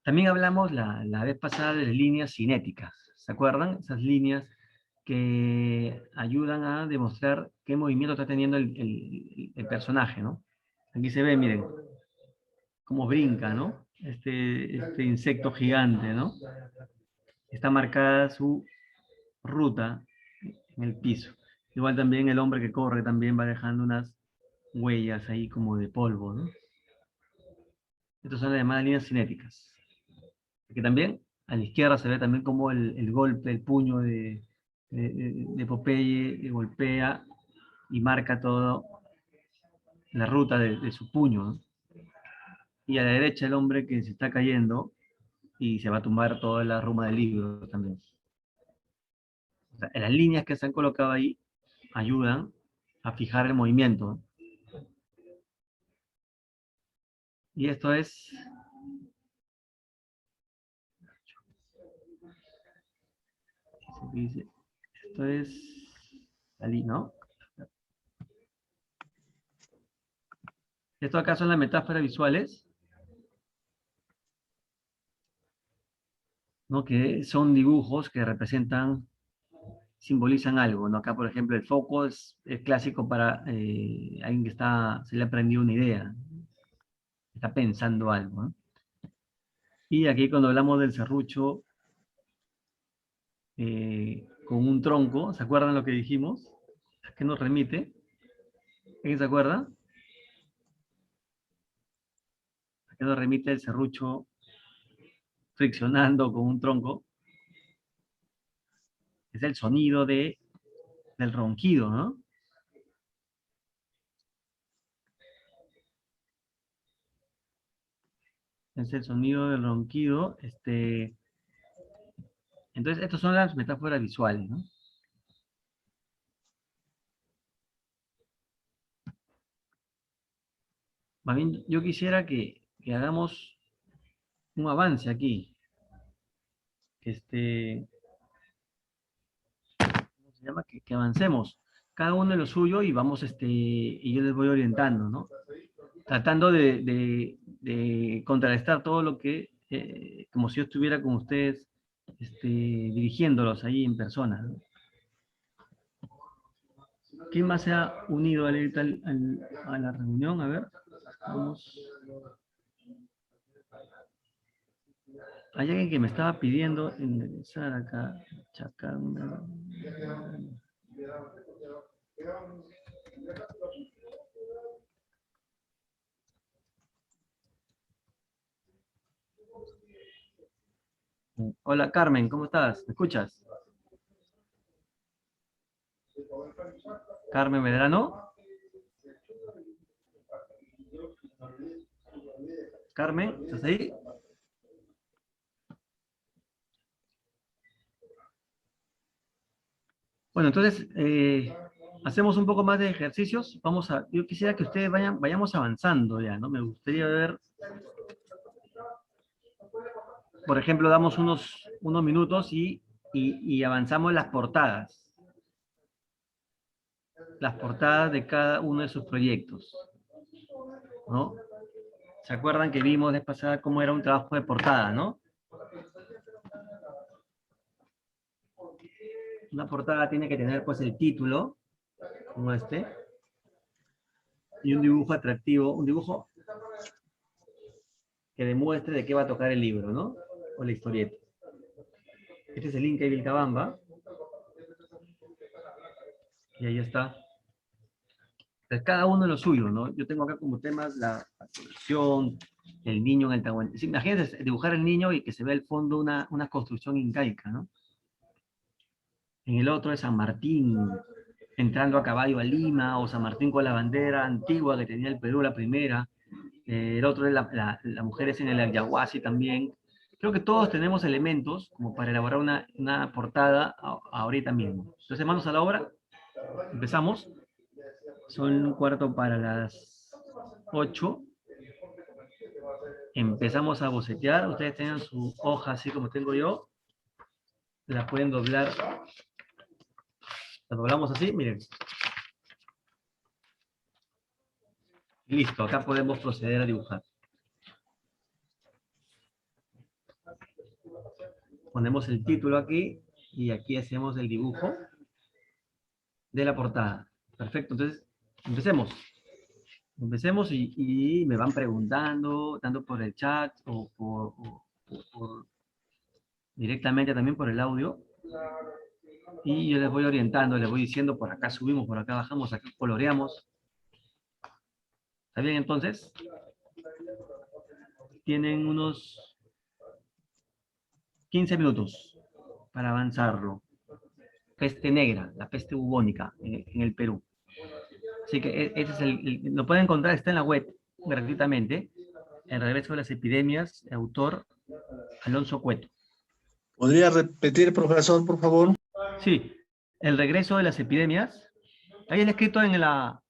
S1: También hablamos la vez pasada de líneas cinéticas. ¿Se acuerdan? Esas líneas que ayudan a demostrar qué movimiento está teniendo el personaje, ¿no? Aquí se ve, miren, cómo brinca, ¿no? Este insecto gigante, ¿no? Está marcada su ruta en el piso. Igual también el hombre que corre también va dejando unas huellas ahí como de polvo, ¿no? Estas son las llamadas líneas cinéticas. Aquí también, a la izquierda se ve también como el golpe, el puño de Popeye golpea y marca toda la ruta de su puño, ¿no? Y a la derecha el hombre que se está cayendo y se va a tumbar toda la ruma del libro también. O sea, las líneas que se han colocado ahí ayudan a fijar el movimiento, ¿no? Y esto es... Esto es... ¿no? Esto acá son las metáforas visuales, ¿no? Que son dibujos que representan, simbolizan algo, ¿no? Acá, por ejemplo, el foco es clásico para alguien que se le ha aprendido una idea, está pensando algo, ¿no? Y aquí cuando hablamos del serrucho con un tronco, ¿se acuerdan lo que dijimos? ¿A qué nos remite? ¿Alguien se acuerda? ¿A qué nos remite el serrucho friccionando con un tronco? Es el sonido del ronquido, ¿no? Es el sonido del ronquido. Entonces, estas son las metáforas visuales, ¿no? Más bien, yo quisiera que hagamos un avance aquí. ¿Cómo se llama? Que avancemos. Cada uno de lo suyo y vamos, y yo les voy orientando, ¿no? Tratando de contrarrestar todo lo que, como si yo estuviera con ustedes, dirigiéndolos ahí en persona, ¿no? ¿Quién más se ha unido a la reunión? A ver, vamos. Hay alguien que me estaba pidiendo ingresar acá, Chacán. Hola Carmen, ¿cómo estás? ¿Me escuchas? Carmen Medrano. Carmen, ¿estás ahí? Bueno, entonces, hacemos un poco más de ejercicios. Yo quisiera que ustedes vayamos avanzando ya, ¿no? Me gustaría ver, por ejemplo, damos unos minutos y avanzamos las portadas. Las portadas de cada uno de sus proyectos, ¿no? ¿Se acuerdan que vimos la vez pasada cómo era un trabajo de portada, ¿no? Una portada tiene que tener, pues, el título, como este, y un dibujo atractivo, un dibujo que demuestre de qué va a tocar el libro, ¿no? O la historieta. Este es el Inca y Vilcabamba. Y ahí está. Entonces, cada uno de lo suyo, ¿no? Yo tengo acá como temas la construcción, el niño en el Tahuantinsuyo. Imagínense dibujar el niño y que se vea al fondo una construcción incaica, ¿no? En el otro es San Martín entrando a caballo a Lima, o San Martín con la bandera antigua que tenía el Perú, la primera. El otro es la mujer es en el Ayahuasí también. Creo que todos tenemos elementos como para elaborar una portada ahorita mismo. Entonces, manos a la obra. Empezamos. Son un cuarto para las 8. Empezamos a bocetear. Ustedes tengan su hoja así como tengo yo. La pueden doblar. La doblamos así, miren. Listo, acá podemos proceder a dibujar. Ponemos el título aquí y aquí hacemos el dibujo de la portada. Perfecto, entonces empecemos. Empecemos y me van preguntando, tanto por el chat o directamente también por el audio. Y yo les voy orientando, les voy diciendo, por acá subimos, por acá bajamos, aquí coloreamos. ¿Está bien entonces? Tienen unos 15 minutos para avanzarlo. Peste negra, la peste bubónica en el Perú. Así que ese es lo pueden encontrar, está en la web gratuitamente. El regreso de las epidemias, autor Alonso Cueto.
S3: ¿Podría repetir, profesor, por favor?
S1: Sí, el regreso de las epidemias. Ahí está escrito en la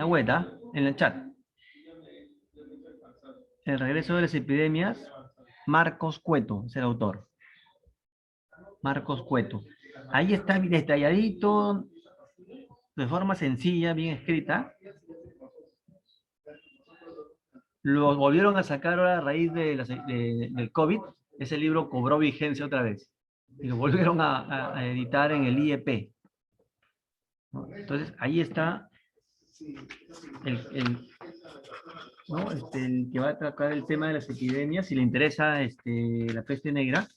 S1: web, ¿ah? En el chat. El regreso de las epidemias, Marcos Cueto es el autor. Marcos Cueto. Ahí está detalladito, de forma sencilla, bien escrita. Lo volvieron a sacar ahora a raíz del COVID. Ese libro cobró vigencia otra vez. Y lo volvieron a editar en el IEP. ¿No? Entonces, ahí está ¿no? El que va a tratar el tema de las epidemias. Si le interesa la peste negra,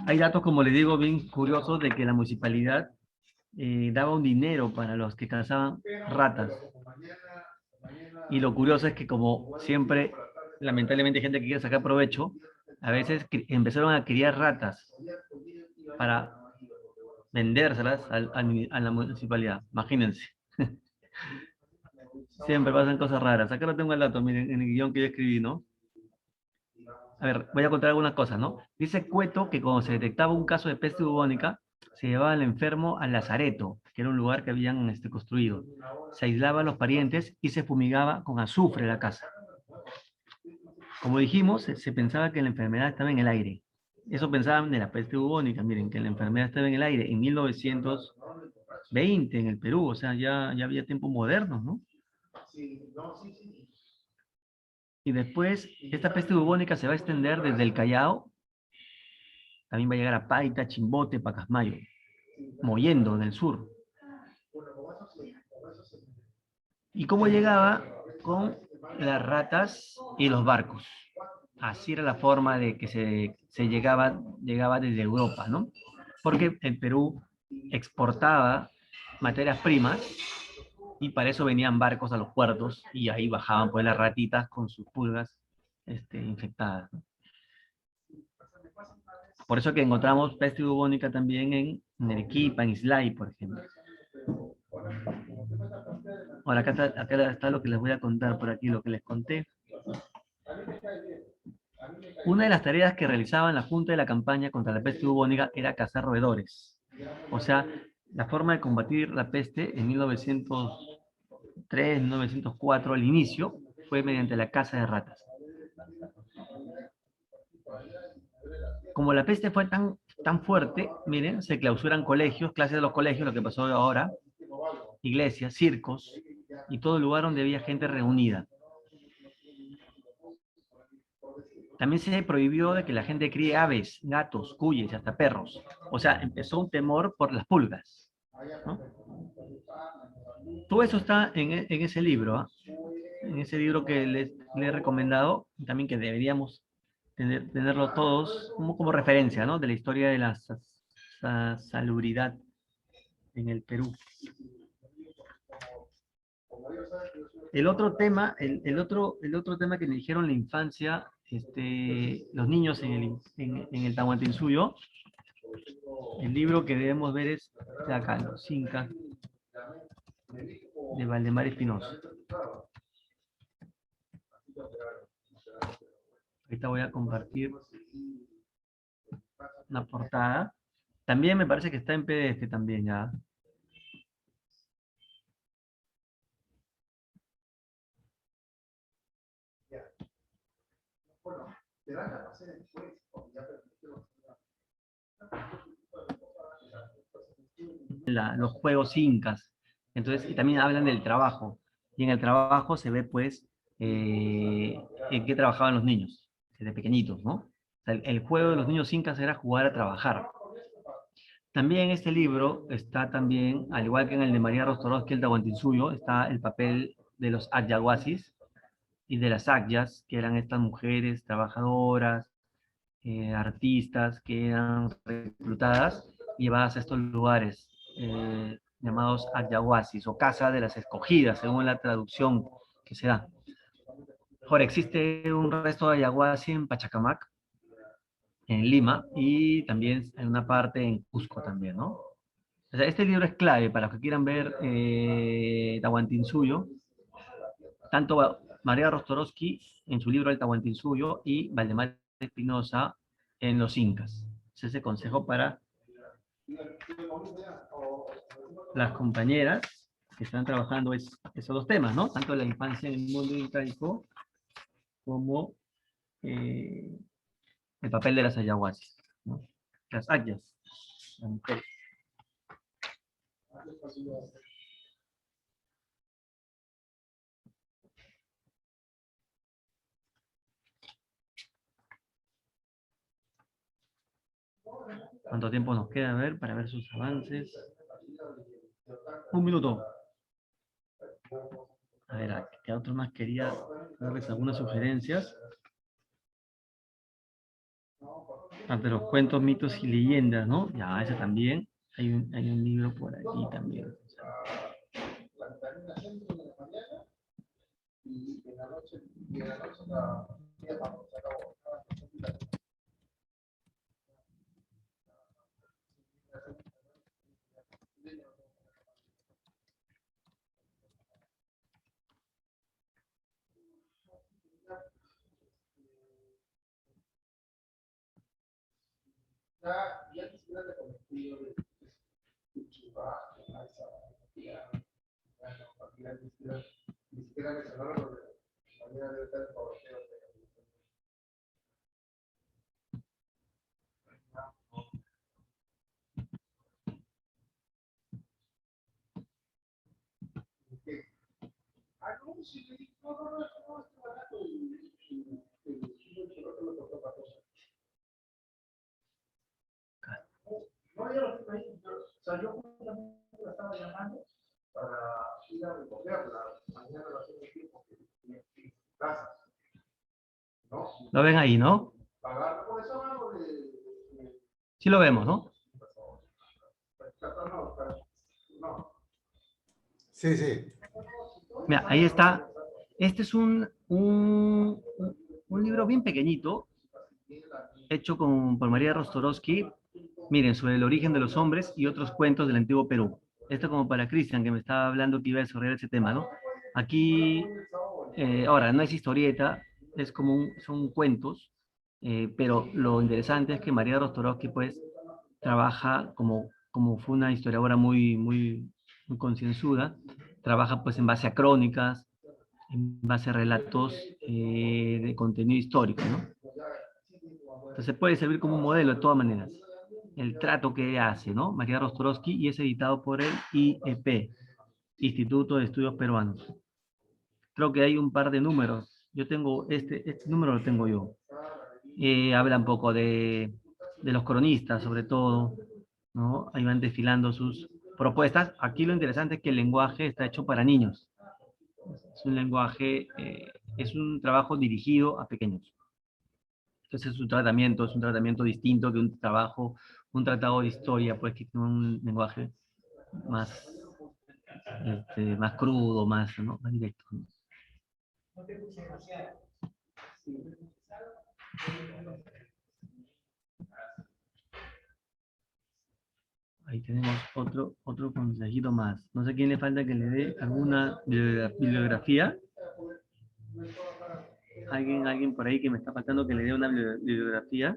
S1: hay datos, como les digo, bien curiosos de que la municipalidad daba un dinero para los que cazaban ratas. Y lo curioso es que, como siempre, lamentablemente hay gente que quiere sacar provecho, a veces empezaron a criar ratas para vendérselas a la municipalidad. Imagínense. Siempre pasan cosas raras. Acá no tengo el dato, miren, en el guión que yo escribí, ¿no? A ver, voy a contar algunas cosas, ¿no? Dice Cueto que cuando se detectaba un caso de peste bubónica, se llevaba al enfermo al lazareto, que era un lugar que habían construido. Se aislaba a los parientes y se fumigaba con azufre la casa. Como dijimos, se pensaba que la enfermedad estaba en el aire. Eso pensaban de la peste bubónica, miren, que la enfermedad estaba en el aire en 1920 en el Perú, o sea, ya había tiempos modernos, ¿no? Y después, esta peste bubónica se va a extender desde el Callao, también va a llegar a Paita, Chimbote, Pacasmayo, Mollendo, en el sur. ¿Y cómo llegaba? Con las ratas y los barcos. Así era la forma de que se llegaba desde Europa, ¿no? Porque el Perú exportaba materias primas y para eso venían barcos a los puertos y ahí bajaban pues las ratitas con sus pulgas infectadas, ¿no? Por eso que encontramos peste bubónica también en Arequipa, en Islay, por ejemplo. Ahora, acá está lo que les voy a contar por aquí, lo que les conté. Una de las tareas que realizaban la Junta de la campaña contra la peste bubónica era cazar roedores. O sea, la forma de combatir la peste en 1903, 1904, al inicio, fue mediante la caza de ratas. Como la peste fue tan fuerte, miren, se clausuran colegios, clases de los colegios, lo que pasó ahora, iglesias, circos, y todo lugar donde había gente reunida. También se prohibió de que la gente críe aves, gatos, cuyes y hasta perros. O sea, empezó un temor por las pulgas, ¿no? Todo eso está en ese libro, ¿ah? En ese libro que les he recomendado, y también que deberíamos tenerlo todos como referencia, ¿no? De la historia de la salubridad en el Perú. El otro tema, el otro tema que me dijeron la infancia, los niños en el Tahuantinsuyo, el libro que debemos ver es de acá, Los Incas, de Valdemar Espinosa. Ahorita voy a compartir una portada. También me parece que está en PDF también ya. Los juegos incas. Entonces, y también hablan del trabajo. Y en el trabajo se ve, pues, en qué trabajaban los niños, desde pequeñitos, ¿no? O sea, el juego de los niños incas era jugar a trabajar. También en este libro está también, al igual que en el de María Rostorovsky, el Tahuantinsuyo, está el papel de los ayahuasis y de las agyas, que eran estas mujeres trabajadoras, artistas que eran reclutadas y llevadas a estos lugares llamados ayahuasis o casa de las escogidas, según la traducción que se da. Ahora, existe un resto de ayahuasí en Pachacamac, en Lima, y también en una parte en Cusco también, ¿no? O sea, este libro es clave para los que quieran ver Tahuantinsuyo, tanto María Rostorovsky en su libro El Tahuantinsuyo y Valdemar Espinosa en Los Incas. Ese consejo para las compañeras que están trabajando esos dos temas, ¿no? Tanto la infancia en el mundo incaico como el papel de las ayahuasas, ¿no? Las ayas, las mujeres. ¿Cuánto tiempo nos queda? A ver, para ver sus avances. Un minuto. A ver, ¿qué otro más quería darles algunas sugerencias? De los cuentos, mitos y leyendas, ¿no? Ya, ese también. Hay un libro por aquí también. Lo ven ahí, ¿no? Sí lo vemos, ¿no?
S7: Sí, sí.
S1: Mira, ahí está. Este es un libro bien pequeñito, hecho por María Rostorowski. Miren, sobre el origen de los hombres y otros cuentos del antiguo Perú. Esto como para Cristian, que me estaba hablando que iba a desarrollar ese tema, ¿no? Aquí, ahora, no es historieta, es como son cuentos, pero lo interesante es que María Rostorowski, pues, trabaja como fue una historiadora muy concienzuda, trabaja pues en base a crónicas, en base a relatos de contenido histórico, ¿no? Entonces puede servir como un modelo de todas maneras. El trato que ella hace, ¿no? María Rostorowski, y es editado por el IEP, Instituto de Estudios Peruanos. Creo que hay un par de números. Yo tengo, este número lo tengo yo. Habla un poco de los cronistas, sobre todo, ¿no? Ahí van desfilando sus propuestas. Aquí lo interesante es que el lenguaje está hecho para niños. Es un lenguaje, es un trabajo dirigido a pequeños. Entonces es un tratamiento distinto que un tratado de historia, pues que tiene un lenguaje más, más crudo, más, ¿no? Más directo, ¿no? Ahí tenemos otro consejito más. No sé quién le falta que le dé alguna bibliografía. Alguien por ahí que me está faltando que le dé una bibliografía.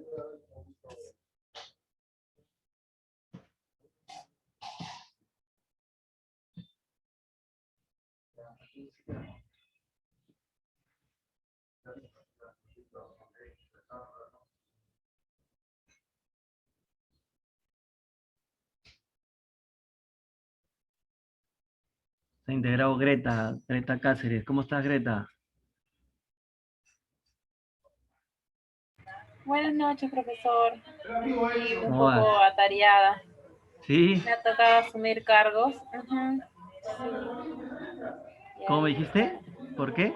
S1: Se ha integrado Greta Cáceres. ¿Cómo estás, Greta?
S8: Buenas noches, profesor. Sí, un
S1: ¿Cómo vas?
S8: poco atareada.
S1: ¿Sí?
S8: Me ha tocado asumir cargos. Ujú. Y
S1: ¿Cómo me
S8: ahí
S1: dijiste?
S8: está.
S1: ¿Por qué?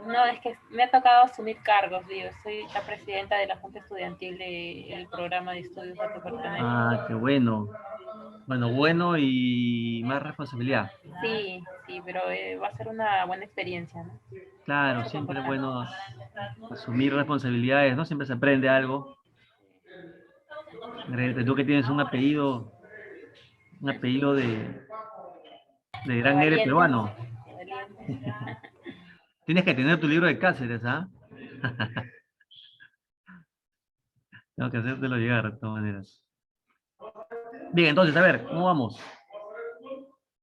S8: No, es que me ha tocado asumir cargos, digo. Soy la presidenta de la Junta Estudiantil del programa de estudios a que pertenezco.
S1: Ah, qué bueno. Bueno y más responsabilidad.
S8: Sí, sí, pero va a ser una buena experiencia, ¿no?
S1: Claro,
S8: Mucho
S1: siempre es
S8: comportamiento.
S1: bueno asumir responsabilidades, ¿no? Siempre se aprende algo. Greta, tú que tienes un apellido de
S8: De
S1: gran héroe
S8: valiente.
S1: peruano.
S8: De valiente.
S1: Tienes que tener tu libro de Cáceres, ¿ah? Tengo que hacértelo llegar de todas maneras. Bien, entonces, a ver, ¿cómo vamos?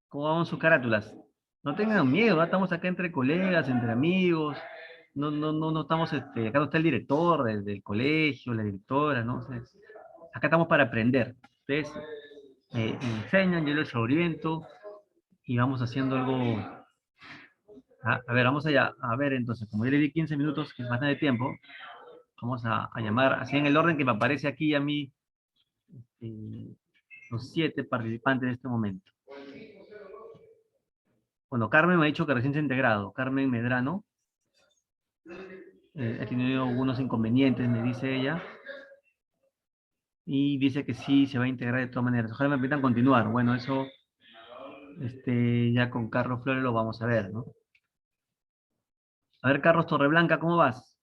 S1: ¿Cómo vamos sus carátulas? No tengan miedo, ¿ah? Estamos acá entre colegas, entre amigos. No estamos, acá no está el director del colegio, la directora, ¿no? O sea, acá estamos para aprender. Ustedes me enseñan, yo les oriento y vamos haciendo algo. A ver, vamos allá. A ver, entonces, como yo le di 15 minutos, que es bastante tiempo, vamos a llamar así en el orden que me aparece aquí a mí, eh, los 7 participantes en este momento. Bueno, Carmen me ha dicho que recién se ha integrado. Carmen Medrano. Ha tenido algunos inconvenientes, me dice ella. Y dice que sí, se va a integrar de todas maneras. Ojalá me permitan continuar. Bueno, eso ya con Carlos Flores lo vamos a ver, ¿no? A ver, Carlos Torreblanca, ¿cómo vas?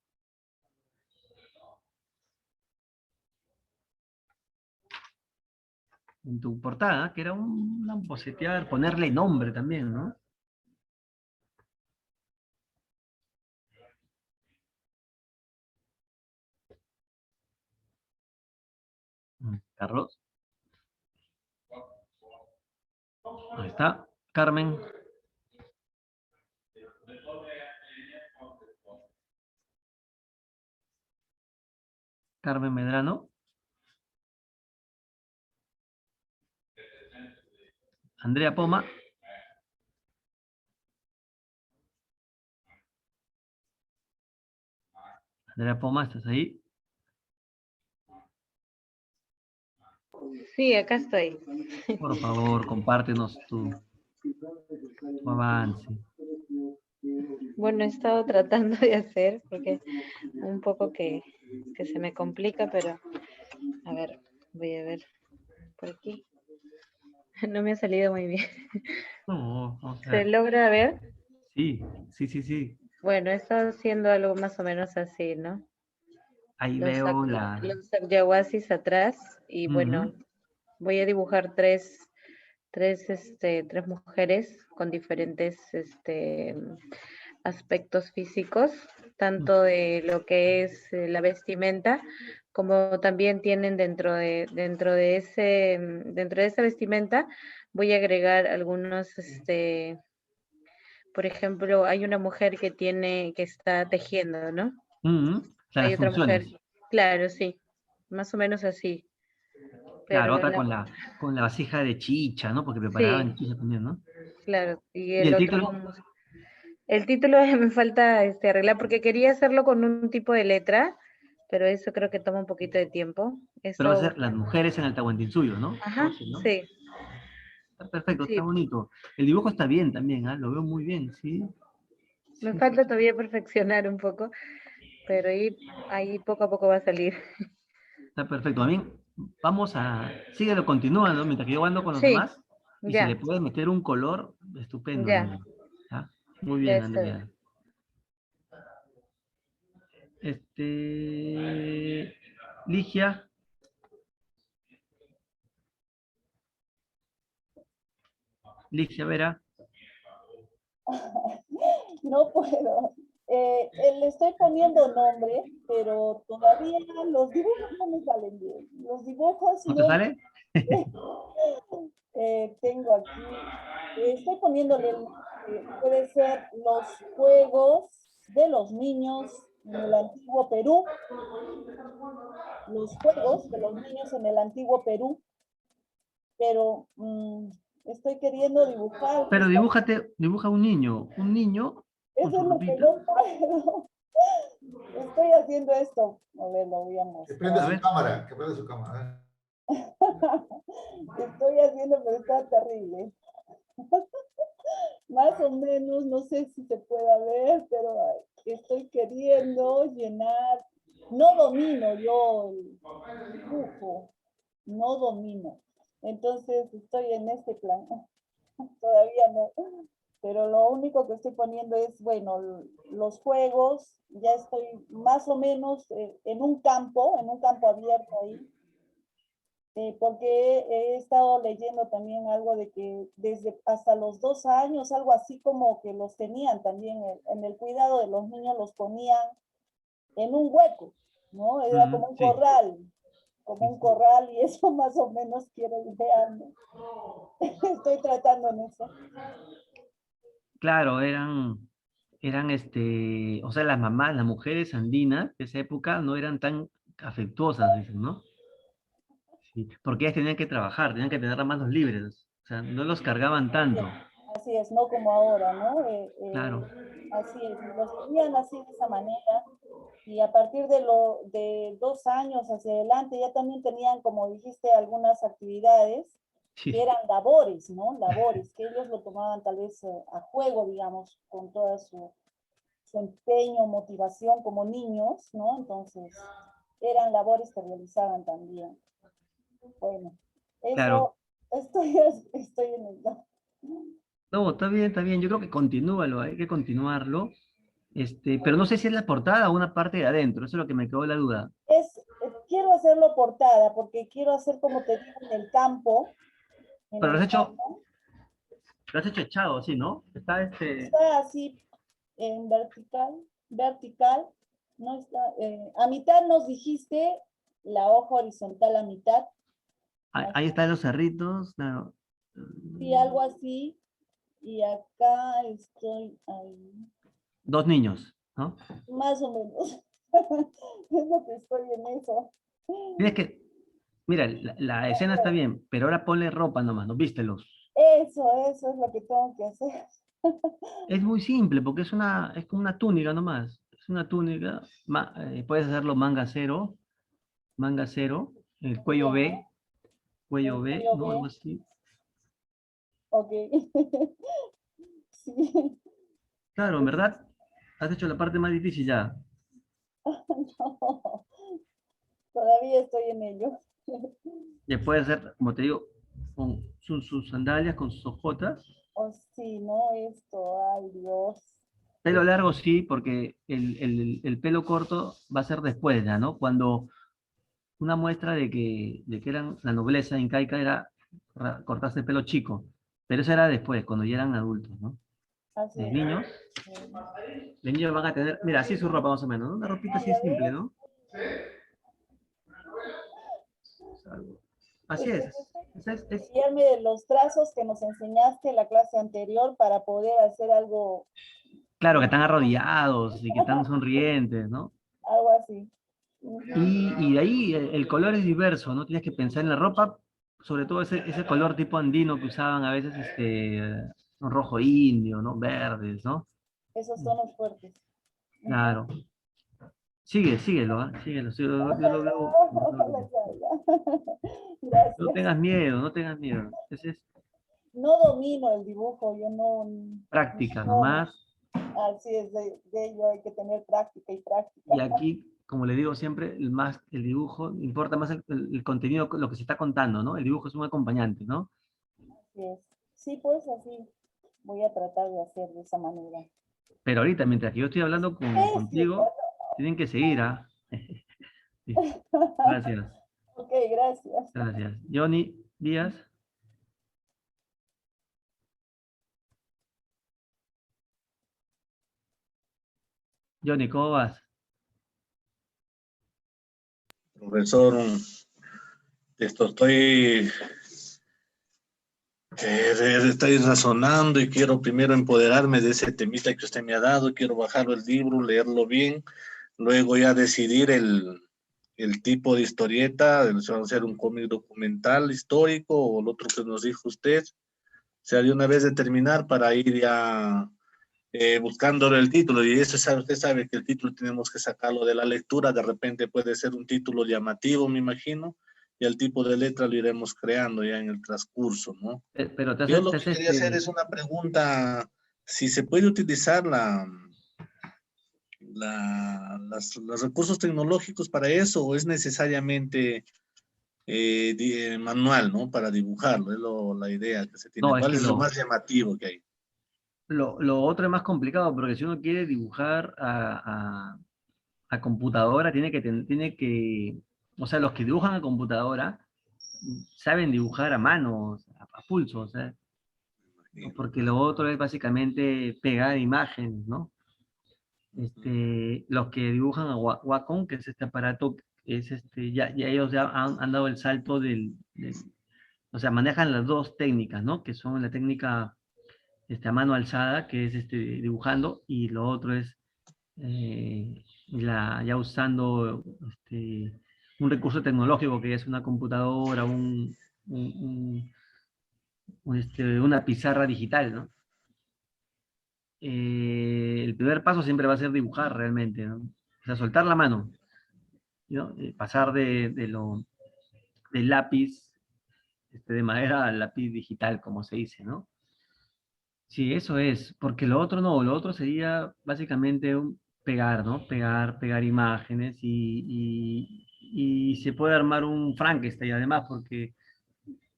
S1: En tu portada, que era una bocetear, ponerle nombre también, ¿no? Mm. Carlos. Ahí está. Carmen. Carmen Medrano. Andrea Poma. Andrea Poma, ¿estás ahí?
S4: Sí, acá estoy.
S1: Por favor, compártenos tu avance.
S4: Bueno, he estado tratando de hacer, porque un poco que se me complica, pero a ver, voy a ver por aquí. No me ha salido muy bien.
S1: No, vamos a
S4: ¿Se
S1: ver.
S4: logra ver?
S1: Sí, sí, sí, sí.
S4: Bueno, he estado haciendo algo más o menos así, ¿no?
S1: Ahí
S4: Los,
S1: veo la...
S4: los yaguasis atrás y bueno,
S1: Ujú.
S4: voy a dibujar tres mujeres con diferentes aspectos físicos, tanto de lo que es la vestimenta, como también tienen dentro de esa vestimenta, voy a agregar algunos, por ejemplo, hay una mujer que está tejiendo, ¿no?
S1: Ujú. O sea,
S4: Hay
S1: las
S4: otra mujer,
S1: funciones.
S4: claro, sí, más o menos así,
S1: Claro,
S4: pero
S1: otra con la vasija de chicha, ¿no? Porque
S4: sí,
S1: preparaban chicha también, ¿no?
S4: claro, y
S1: ¿Y
S4: el
S1: el
S4: otro
S1: título?
S4: como... El título me falta arreglar porque quería hacerlo con un tipo de letra, pero eso creo que toma un poquito de tiempo.
S1: Pero va a
S4: Eso,
S1: ser las mujeres en el Tahuantinsuyo, ¿no?
S4: ajá,
S1: Entonces, ¿no?
S4: sí,
S1: Está perfecto, está
S4: sí.
S1: bonito. El dibujo está bien también, ¿ah? Lo veo muy bien, sí.
S4: Me
S1: Sí, sí,
S4: falta todavía perfeccionar un poco, pero ahí poco a poco va a salir.
S1: está perfecto. También vamos a... Síguelo continuando mientras que yo ando con los
S4: Sí,
S1: demás. Y si le
S4: ya,
S1: puedes meter un color, estupendo,
S4: ya,
S1: Andrea. ¿Ah? Muy
S4: ya
S1: bien,
S4: está bien.
S1: Andrea. Ligia. Ligia Vera.
S5: No puedo. Le estoy poniendo nombre, pero todavía los dibujos no me salen bien. Los dibujos
S1: ¿No te
S5: no
S1: sale?
S5: tengo aquí. Estoy poniéndole el nombre. Puede ser los juegos de los niños en el antiguo Perú. Los juegos de los niños en el antiguo Perú. Pero estoy queriendo dibujar.
S1: Pero dibuja un niño con
S5: Eso
S1: su
S5: es lo que
S1: ropita.
S5: no puedo. Estoy haciendo esto. A ver, lo voy a
S7: Que prenda
S1: A
S5: mostrar.
S7: su
S1: ver.
S7: cámara, que prenda su cámara.
S5: Estoy haciendo, pero está terrible. Más o menos, no sé si se pueda ver, pero estoy queriendo llenar. No domino yo el dibujo, no domino. Entonces estoy en este plan. Todavía no. Pero lo único que estoy poniendo es, bueno, los juegos, ya estoy más o menos en un campo abierto ahí, porque he estado leyendo también algo de que desde hasta los 2 años, algo así como que los tenían también en el cuidado de los niños, los ponían en un hueco, ¿no? Era
S1: Sí.
S5: como un corral, y eso más o menos quiero idearme. Estoy tratando en eso.
S1: Claro, o sea, las mamás, las mujeres andinas de esa época no eran tan afectuosas, dicen, ¿no? Sí, porque ellas tenían que trabajar, tenían que tener las manos libres, o sea, no los cargaban tanto,
S5: Así es, no como ahora, ¿no?
S1: claro.
S5: Así es, los tenían así de esa manera, y a partir de 2 años hacia adelante ya también tenían, como dijiste, algunas actividades que
S1: Sí,
S5: eran labores, ¿no? Labores, que ellos lo tomaban tal vez a juego, digamos, con toda su empeño, motivación como niños, ¿no? Entonces, eran labores que realizaban también. Bueno,
S1: claro.
S5: eso, estoy en el...
S1: No, está bien, yo creo que continúalo, hay que continuarlo, pero no sé si es la portada o una parte de adentro, eso es lo que me quedó la duda.
S5: Quiero hacerlo portada porque quiero hacer, como te digo, en el campo, en
S1: Pero
S5: el campo.
S1: lo has hecho echado, sí, ¿no?
S5: Está así en vertical, no está, a mitad nos dijiste la hoja horizontal a mitad,
S1: Ahí están los cerritos, claro.
S5: Sí, algo así. Y acá estoy ahí.
S1: 2 niños, ¿no?
S5: Más o menos. Es lo que estoy en eso.
S1: Tienes que, mira, la escena está bien, pero ahora ponle ropa nomás, ¿no? Vístelos.
S5: Eso es lo que tengo que hacer.
S1: Es muy simple, porque es como una túnica nomás. Es una túnica, puedes hacerlo manga cero, el cuello
S5: Ya,
S1: B, cuello
S5: el
S1: B,
S5: cuello
S1: ¿no? Algo
S5: B.
S1: así.
S5: Ok. Sí.
S1: Claro, en verdad, has hecho la parte más difícil ya.
S5: No, todavía estoy en ello.
S1: Ya puedes hacer, como te digo, con sus sandalias, con sus ojotas.
S5: Oh, sí, ¿no? Esto, ay Dios.
S1: Pelo largo sí, porque el pelo corto va a ser después ya, ¿no? Cuando una muestra de que eran la nobleza incaica era cortarse el pelo chico, pero eso era después, cuando ya eran adultos, ¿no?
S5: Así
S1: De
S5: es.
S1: niños, de niños van a tener, mira, así su ropa más o menos, ¿no? Una ropita
S5: Ah,
S1: así
S5: ya
S1: simple,
S5: ves.
S1: ¿no? Así
S5: Estoy,
S1: es.
S5: guiarme de los trazos que nos enseñaste en la clase anterior para poder hacer algo,
S1: Claro que están arrodillados y que están sonrientes, ¿no?
S5: algo así. Ujú.
S1: Y de ahí el color es diverso, ¿no? Tienes que pensar en la ropa, sobre todo ese color tipo andino que usaban a veces, un rojo indio, ¿no? Verdes, ¿no?
S5: Esos tonos fuertes. Ujú.
S1: Claro. Síguelo, ¿ah? Síguelo, yo lo veo.
S5: Ojalá salga.
S1: No
S5: Gracias.
S1: tengas miedo, no tengas miedo. Esa es
S5: No domino el dibujo, yo
S1: práctica
S5: no,
S1: nomás.
S5: así es, de ello hay que tener práctica y práctica.
S1: Y aquí, como le digo siempre, el dibujo, importa más el contenido, lo que se está contando, ¿no? El dibujo es un acompañante, ¿no?
S5: Así es. Sí, pues así voy a tratar de hacer de esa manera.
S1: Pero ahorita, mientras que yo estoy hablando
S5: Pésimo.
S1: contigo, tienen que seguir, ¿ah? Sí, gracias,
S5: Ok, gracias.
S1: gracias. Johnny Díaz, Johnny, ¿cómo vas?
S3: Profesor, estoy razonando y quiero primero empoderarme de ese temita que usted me ha dado, quiero bajarlo el libro, leerlo bien, luego ya decidir el tipo de historieta, si va a ser un cómic documental histórico o el otro que nos dijo usted, o sea, de una vez determinar para ir ya buscándole el título, y eso usted sabe que el título tenemos que sacarlo de la lectura, de repente puede ser un título llamativo, me imagino, y el tipo de letra lo iremos creando ya en el transcurso, ¿no?
S1: Pero
S3: Yo lo que quería hacer es una pregunta, si se puede utilizar los recursos tecnológicos para eso, o es necesariamente manual, ¿no? Para dibujarlo, es la idea que se tiene.
S1: no, es
S3: ¿Cuál
S1: que
S3: es lo más llamativo que hay?
S1: lo otro es más complicado, porque si uno quiere dibujar a computadora, o sea, los que dibujan a computadora saben dibujar a mano, a pulso, o sea, porque lo otro es básicamente pegar imágenes, ¿no? Los que dibujan a Wacom, que es este aparato, ya ellos ya han dado el salto o sea, manejan las dos técnicas, ¿no? Que son la técnica a mano alzada, que es dibujando, y lo otro es ya usando un recurso tecnológico que es una computadora, una pizarra digital, ¿no? El primer paso siempre va a ser dibujar realmente, ¿no? O sea, soltar la mano, ¿no? Pasar del lápiz de madera al lápiz digital, como se dice, ¿no? Sí, eso es, porque lo otro no, lo otro sería básicamente pegar, ¿no? Pegar imágenes y se puede armar un Frankenstein además, porque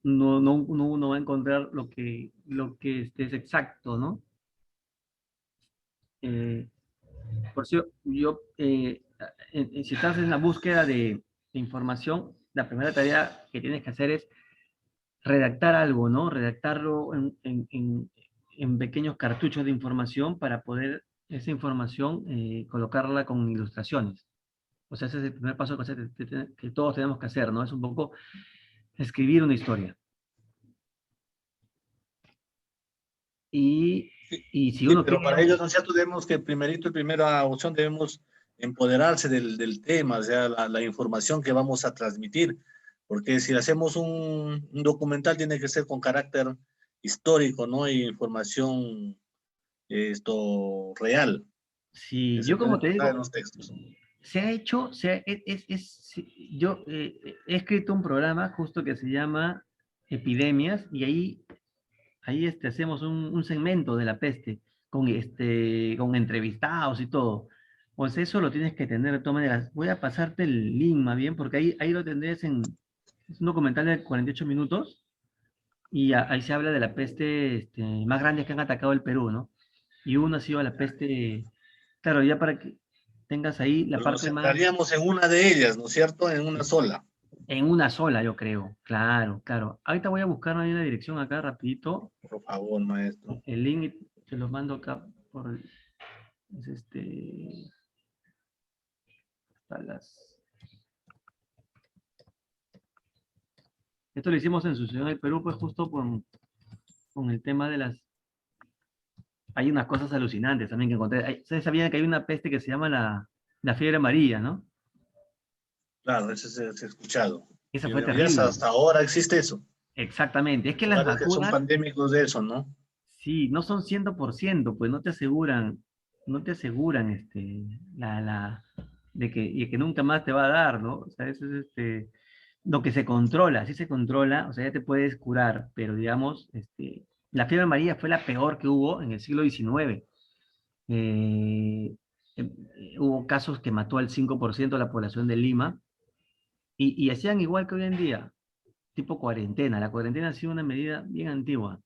S1: uno va a encontrar lo que es exacto, ¿no? Eh, por si si estás en la búsqueda de información, la primera tarea que tienes que hacer es redactar algo, ¿no? Redactarlo en pequeños cartuchos de información para poder esa información colocarla con ilustraciones. O sea, ese es el primer paso que todos tenemos que hacer, ¿no? Es un poco escribir una historia. Y si
S3: Sí,
S1: uno
S3: pero
S1: quiere...
S3: para ello, ¿no es cierto? Debemos que primera opción debemos empoderarse del tema, o sea, la información que vamos a transmitir, porque si hacemos un documental tiene que ser con carácter histórico, ¿no? Y información real,
S1: Sí,
S3: que se
S1: yo
S3: puede
S1: como te
S3: encontrar en
S1: digo,
S3: los textos.
S1: se ha hecho, yo he escrito un programa justo que se llama Epidemias y ahí hacemos un segmento de la peste con entrevistados y todo. Pues eso lo tienes que tener de todas maneras. Voy a pasarte el link más bien porque ahí lo tendrás es un documental de 48 minutos y ahí se habla de la peste más grande que han atacado el Perú, ¿no? Y uno ha sido la peste, claro, ya para que tengas ahí la
S3: Pero nos
S1: parte más
S3: centraríamos en una de ellas, ¿no es cierto? En una sola.
S1: en una sola, yo creo. Claro, claro. Ahorita voy a buscar ahí una dirección acá rapidito.
S3: Por favor, maestro.
S1: El link te lo mando acá por es hasta esto lo hicimos en su ciudad del Perú, pues justo con el tema de hay unas cosas alucinantes también que encontré. ¿Ustedes sabían que hay una peste que se llama la fiebre amarilla, ¿no?
S3: Claro, eso se ha escuchado.
S1: Esa
S3: Y
S1: fue
S3: ya
S1: terrible.
S3: hasta ahora existe eso.
S1: Exactamente. Es que las
S3: Lugares que son
S1: vacunas,
S3: pandémicos de eso, ¿no?
S1: sí, no son 100%, pues no te aseguran de que nunca más te va a dar, ¿no? O sea, eso es lo que se controla, sí se controla, o sea, ya te puedes curar, pero digamos, la fiebre amarilla fue la peor que hubo en el siglo XIX. Hubo casos que mató al 5% de la población de Lima y hacían igual que hoy en día, tipo cuarentena. La cuarentena ha sido una medida bien antigua.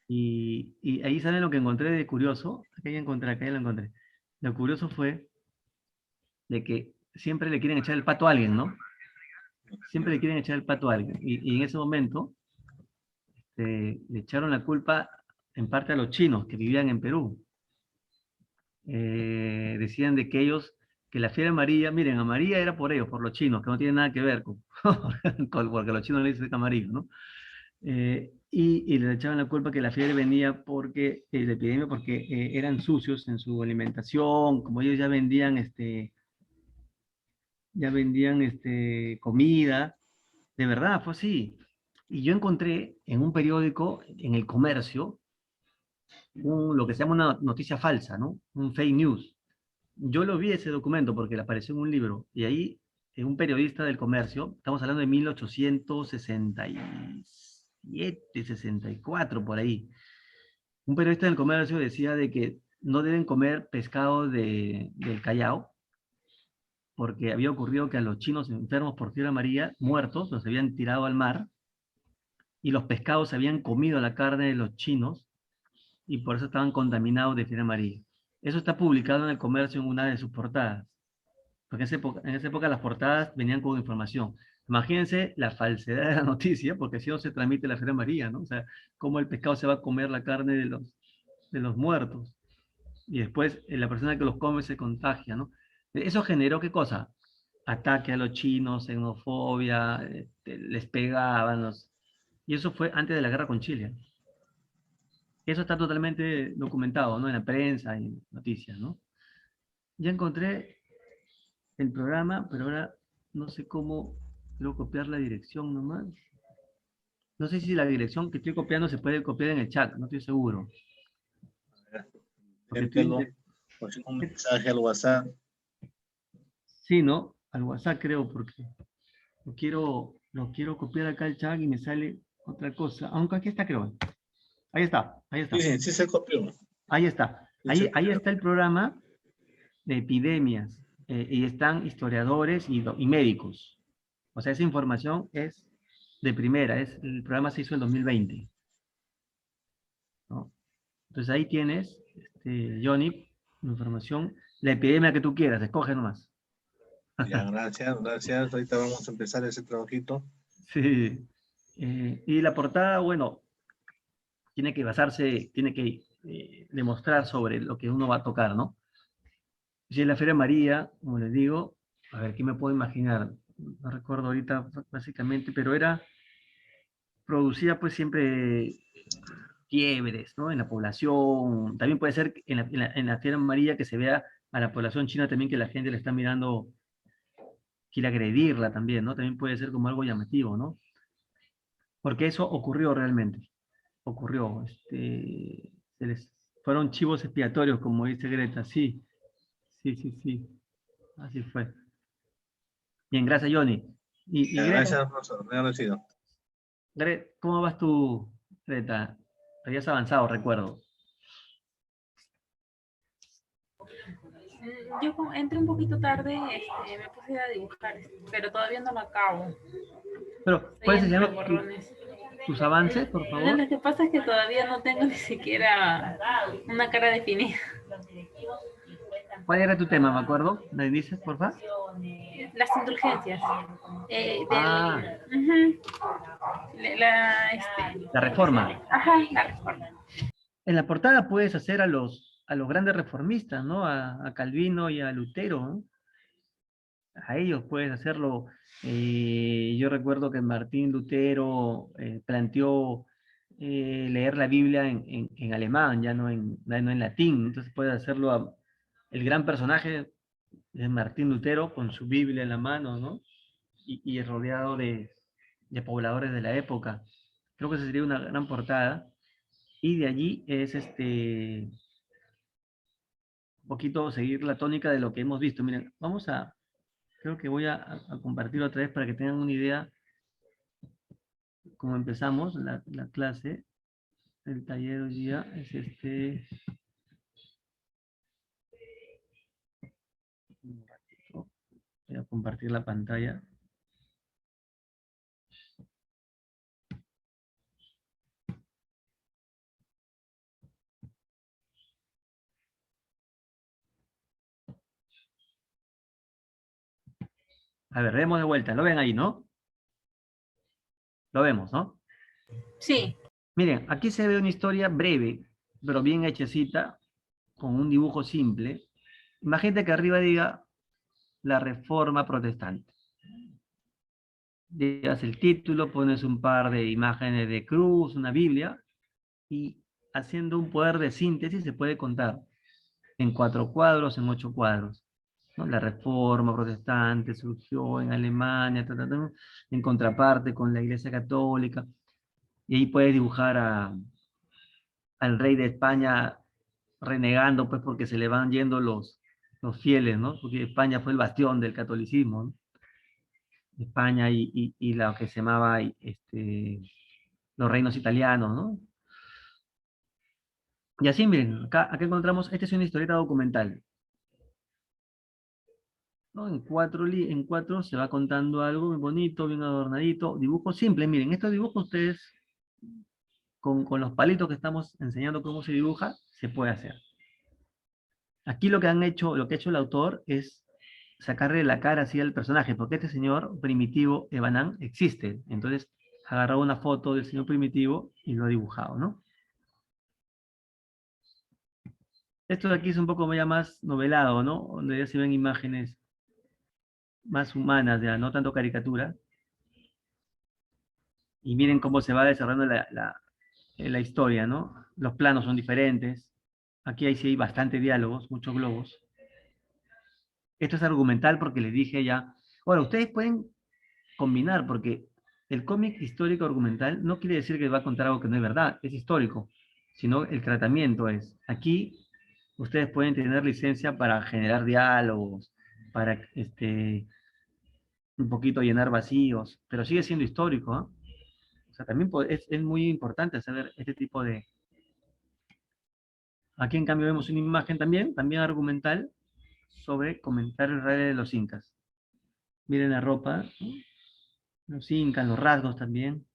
S1: Y ahí saben lo que encontré de curioso. Acá ya lo encontré. Lo curioso fue de que siempre le quieren echar el pato a alguien, ¿no? Siempre le quieren echar el pato a alguien. Y en ese momento le echaron la culpa en parte a los chinos que vivían en Perú. Decían de que que la fiebre amarilla, miren, amarilla era por ellos, por los chinos, que no tiene nada que ver porque los chinos le dicen amarillo, ¿no? Y le echaban la culpa que la fiebre venía porque, la epidemia, porque eran sucios en su alimentación, como ellos ya vendían comida, de verdad, fue así. Y yo encontré en un periódico, en El Comercio, lo que se llama una noticia falsa, ¿no? Un fake news. Yo lo vi ese documento porque le apareció en un libro, y ahí un periodista del Comercio, estamos hablando de 1867, 64, por ahí, un periodista del Comercio decía de que no deben comer pescado del Callao, porque había ocurrido que a los chinos enfermos por fiebre amarilla, muertos, los habían tirado al mar, y los pescados habían comido la carne de los chinos, y por eso estaban contaminados de fiebre amarilla. Eso está publicado en El Comercio en una de sus portadas. Porque en esa época las portadas venían con información. Imagínense la falsedad de la noticia, porque si no se transmite la fiebre amarilla, ¿no? O sea, cómo el pescado se va a comer la carne de los muertos. Y después la persona que los come se contagia, ¿no? Eso generó ¿qué cosa? Ataque a los chinos, xenofobia, les pegaban. Y eso fue antes de la guerra con Chile. Eso está totalmente documentado, ¿no? En la prensa y en noticias, ¿no? Ya encontré el programa, pero ahora no sé cómo, quiero copiar la dirección nomás. No sé si la dirección que estoy copiando se puede copiar en el chat, no estoy seguro. Porque
S3: Inténtelo, o si no, un mensaje al WhatsApp.
S1: sí, ¿no? Al WhatsApp creo, porque lo quiero copiar acá al chat y me sale otra cosa. Aunque aquí está, creo. Ahí está, ahí está.
S3: Sí, sí, sí se copió.
S1: Ahí está.
S3: Sí se
S1: Ahí
S3: copió.
S1: está el programa de epidemias. Y están historiadores y médicos. O sea, esa información es de primera. El programa se hizo en 2020. ¿No? Entonces ahí tienes, Johnny, información, la epidemia que tú quieras, escoge nomás.
S3: Ya, gracias, gracias. Ahorita vamos a empezar ese trabajito.
S1: Sí. Y la portada, bueno, tiene que basarse, tiene que demostrar sobre lo que uno va a tocar, ¿no? Si es la Feria María, como les digo, a ver, ¿qué me puedo imaginar? No recuerdo ahorita básicamente, pero era producía pues siempre fiebres, ¿no? En la población, también puede ser en la fiebre amarilla que se vea a la población china también que la gente le está mirando, quiere agredirla también, ¿no? También puede ser como algo llamativo, ¿no? Porque eso ocurrió realmente, ocurrió, fueron chivos expiatorios, como dice Greta, sí, sí, sí, sí, así fue. Bien, gracias, Johnny. Y Greta,
S3: Gracias, profesor. Me ha agradecido.
S1: ¿cómo vas tú, Greta? Habías avanzado, recuerdo.
S8: Yo entré un poquito tarde, me puse a dibujar, pero todavía no lo acabo.
S1: Pero,
S8: Estoy
S1: ¿puedes
S8: entre
S1: enseñarme
S8: borrones.
S1: tus avances, por favor?
S8: Lo que pasa es que todavía no tengo ni siquiera una cara definida.
S1: ¿Cuál era tu tema, me acuerdo? ¿Me dices, por favor?
S8: Las indulgencias.
S1: Ah,
S8: Ujú.
S1: la reforma.
S8: Ajá, la reforma.
S1: En la portada puedes hacer a los grandes reformistas, ¿no? A Calvino y a Lutero, ¿no? A ellos puedes hacerlo. Yo recuerdo que Martín Lutero planteó leer la Biblia en alemán, ya no en latín. Entonces puedes hacerlo el gran personaje de Martín Lutero con su Biblia en la mano, ¿no? Y rodeado de pobladores de la época. Creo que esa sería una gran portada. Y de allí es un poquito seguir la tónica de lo que hemos visto. Miren, creo que voy a compartir otra vez para que tengan una idea cómo empezamos la clase. El taller hoy día es un ratito. Voy a compartir la pantalla. A ver, vemos de vuelta. ¿Lo ven ahí, no? Lo vemos, ¿no?
S8: Sí.
S1: Miren, aquí se ve una historia breve, pero bien hechecita, con un dibujo simple. Imagínate que arriba diga la Reforma Protestante. Digas el título, pones un par de imágenes de cruz, una Biblia, y haciendo un poder de síntesis se puede contar en 4 cuadros, en 8 cuadros. ¿No? La Reforma Protestante surgió en Alemania, en contraparte con la Iglesia Católica, y ahí puedes dibujar al rey de España renegando, pues porque se le van yendo los fieles, ¿no? Porque España fue el bastión del catolicismo, ¿no? España y lo que se llamaba los reinos italianos, ¿no? Y así, miren, acá encontramos, esta es una historieta documental, ¿no? En cuatro se va contando algo muy bonito, bien adornadito, dibujos simples, miren, estos dibujos ustedes, con los palitos que estamos enseñando cómo se dibuja, se puede hacer. Aquí lo que ha hecho el autor es sacarle la cara así al personaje, porque este señor Primitivo Ebanán existe. Entonces, agarró una foto del señor Primitivo y lo ha dibujado, ¿no? Esto de aquí es un poco ya más novelado, ¿no? Donde ya se ven imágenes más humanas, ya no tanto caricatura. Y miren cómo se va desarrollando la historia, ¿no? Los planos son diferentes. Aquí sí hay bastante diálogos, muchos globos. Esto es argumental porque les dije ya. Ahora, ustedes pueden combinar, porque el cómic histórico argumental no quiere decir que va a contar algo que no es verdad, es histórico, sino el tratamiento es. Aquí ustedes pueden tener licencia para generar diálogos, para un poquito llenar vacíos, pero sigue siendo histórico, ¿eh? O sea, también es muy importante saber este tipo de... Aquí en cambio vemos una imagen también argumental, sobre comentar el rey de los incas. Miren la ropa, ¿no? Los incas, los rasgos también.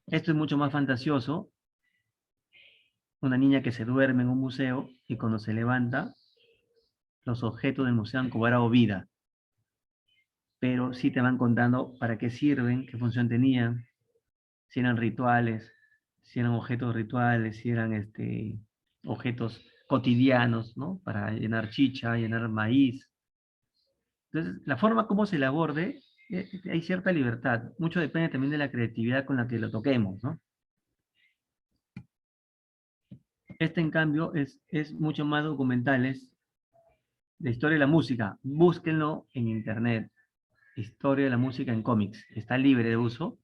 S1: Esto es mucho más fantasioso. Una niña que se duerme en un museo y cuando se levanta, los objetos del museo han cobrado vida. Pero sí te van contando para qué sirven, qué función tenían, si eran rituales, si eran objetos rituales, si eran objetos cotidianos, ¿no? Para llenar chicha, llenar maíz. Entonces, la forma como se le aborde hay cierta libertad. Mucho depende también de la creatividad con la que lo toquemos, ¿no? Este, en cambio, es mucho más documentales. La historia de la música, búsquenlo en internet. Historia de la música en cómics. Está libre de uso.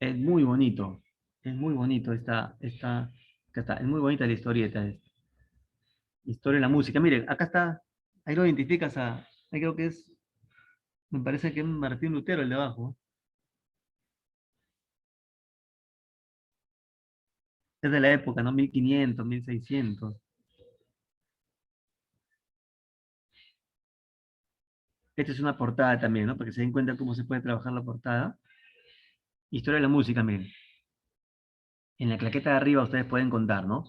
S1: Es muy bonito. Es muy bonito acá está. Es muy bonita la historieta. Historia de la música. Miren, acá está. Ahí lo identificas ahí creo que es, me parece que es Martín Lutero el de abajo. Es de la época, ¿no? 1500, 1600. Esta es una portada también, ¿no? Para que se den cuenta cómo se puede trabajar la portada. Historia de la música, miren. En la claqueta de arriba ustedes pueden contar, ¿no?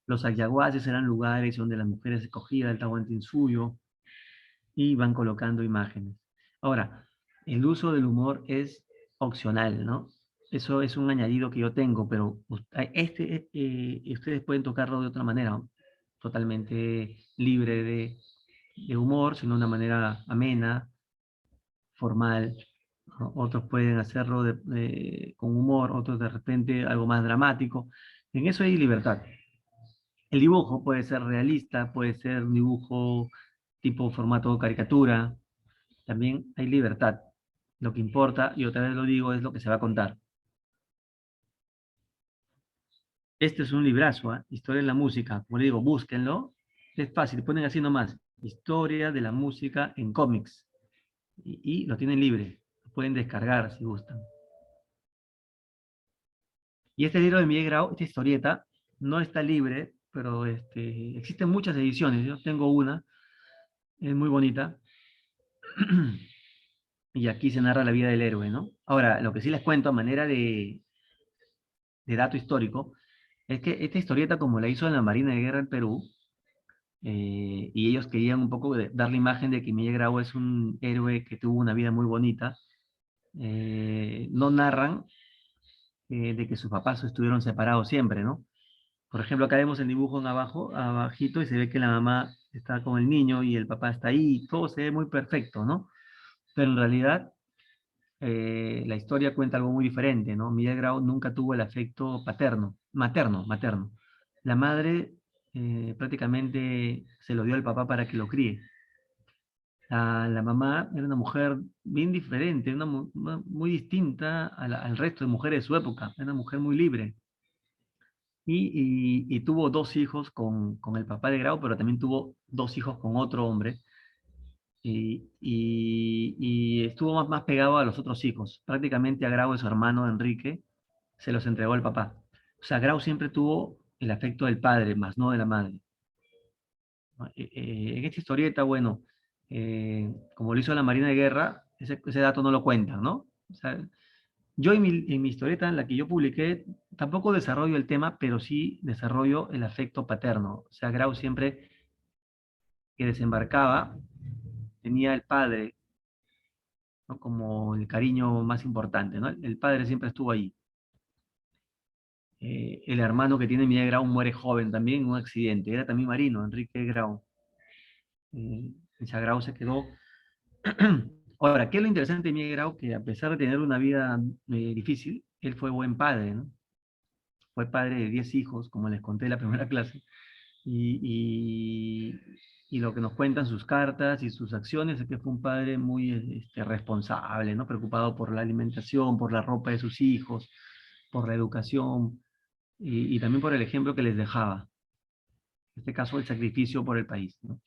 S1: Los ayahuases eran lugares donde las mujeres escogían el tahuantinsuyo y van colocando imágenes. Ahora, el uso del humor es opcional, ¿no? Eso es un añadido que yo tengo, pero ustedes pueden tocarlo de otra manera, ¿no? Totalmente libre de humor, sino de una manera amena, formal, ¿no? Otros pueden hacerlo con humor, otros de repente algo más dramático. En eso hay libertad. El dibujo puede ser realista, puede ser un dibujo tipo formato caricatura, también hay libertad. Lo que importa, y otra vez lo digo, es lo que se va a contar. Este es un librazo, ¿eh? Historia de la música. Como le digo, búsquenlo. Es fácil, ponen así nomás. Historia de la música en cómics. Y lo tienen libre. Lo pueden descargar si gustan. Y este libro de Miguel Grau, esta historieta, no está libre, pero existen muchas ediciones. Yo tengo una, es muy bonita. Y aquí se narra la vida del héroe, ¿no? Ahora, lo que sí les cuento a manera de dato histórico, es que esta historieta, como la hizo en la Marina de Guerra del Perú, y ellos querían un poco dar la imagen de que Miguel Grau es un héroe que tuvo una vida muy bonita, no narran de que sus papás estuvieron separados siempre, ¿no? Por ejemplo, acá vemos el dibujo en abajo, abajito, y se ve que la mamá está con el niño y el papá está ahí, todo se ve muy perfecto, ¿no? Pero en realidad la historia cuenta algo muy diferente, ¿no? Miguel Grau nunca tuvo el afecto materno. La madre prácticamente se lo dio al papá para que lo críe. La mamá era una mujer bien diferente, muy distinta al resto de mujeres de su época, era una mujer muy libre. Y tuvo dos hijos con el papá de Grau, pero también tuvo dos hijos con otro hombre, y estuvo más pegado a los otros hijos. Prácticamente a Grau y su hermano Enrique se los entregó al papá. O sea, Grau siempre tuvo el afecto del padre, más no de la madre. ¿No? En esta historieta, bueno, como lo hizo la Marina de Guerra, ese dato no lo cuentan, ¿no? O sea, yo en mi historieta, en la que yo publiqué, tampoco desarrollo el tema, pero sí desarrollo el afecto paterno. O sea, Grau siempre que desembarcaba tenía el padre, ¿no? Como el cariño más importante, ¿no? El padre siempre estuvo ahí. El hermano que tiene Miguel Grau muere joven también en un accidente. Era también marino, Enrique Grau. Esa Grau se quedó. Ahora, ¿qué es lo interesante de Miguel Grau? Que a pesar de tener una vida difícil, él fue buen padre, ¿no? Fue padre de 10 hijos, como les conté en la primera clase. Y, y lo que nos cuentan sus cartas y sus acciones es que fue un padre muy responsable, ¿no? Preocupado por la alimentación, por la ropa de sus hijos, por la educación y también por el ejemplo que les dejaba. En este caso, el sacrificio por el país, ¿no?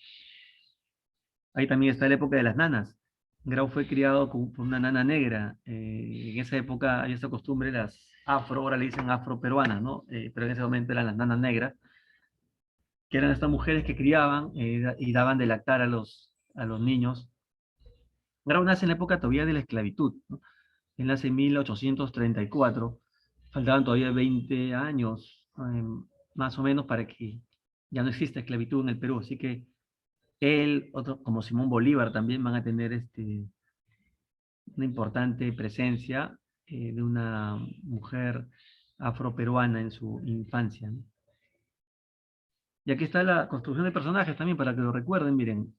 S1: Ahí también está la época de las nanas. Grau fue criado por una nana negra. En esa época hay esta costumbre, las afro, ahora le dicen afroperuanas, ¿no? Pero en ese momento eran las nanas negras, que eran estas mujeres que criaban y daban de lactar a los niños. Grau nace en la época todavía de la esclavitud, ¿no? Él nace en 1834, faltaban todavía 20 años, más o menos, para que ya no exista esclavitud en el Perú, así que él, otro, como Simón Bolívar, también van a tener una importante presencia de una mujer afroperuana en su infancia, ¿no? Y aquí está la construcción de personajes también, para que lo recuerden, miren.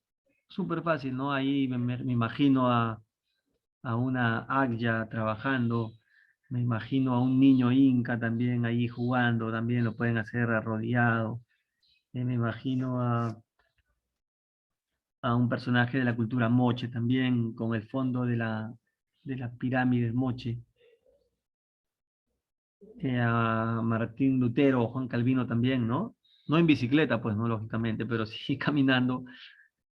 S1: súper fácil, ¿no? Ahí me imagino a una Agya trabajando, me imagino a un niño inca también ahí jugando, también lo pueden hacer arrodillado. Me imagino a un personaje de la cultura moche también, con el fondo de las pirámides moche. A Martín Lutero o Juan Calvino también, ¿no? No en bicicleta, pues, no, lógicamente, pero sí caminando,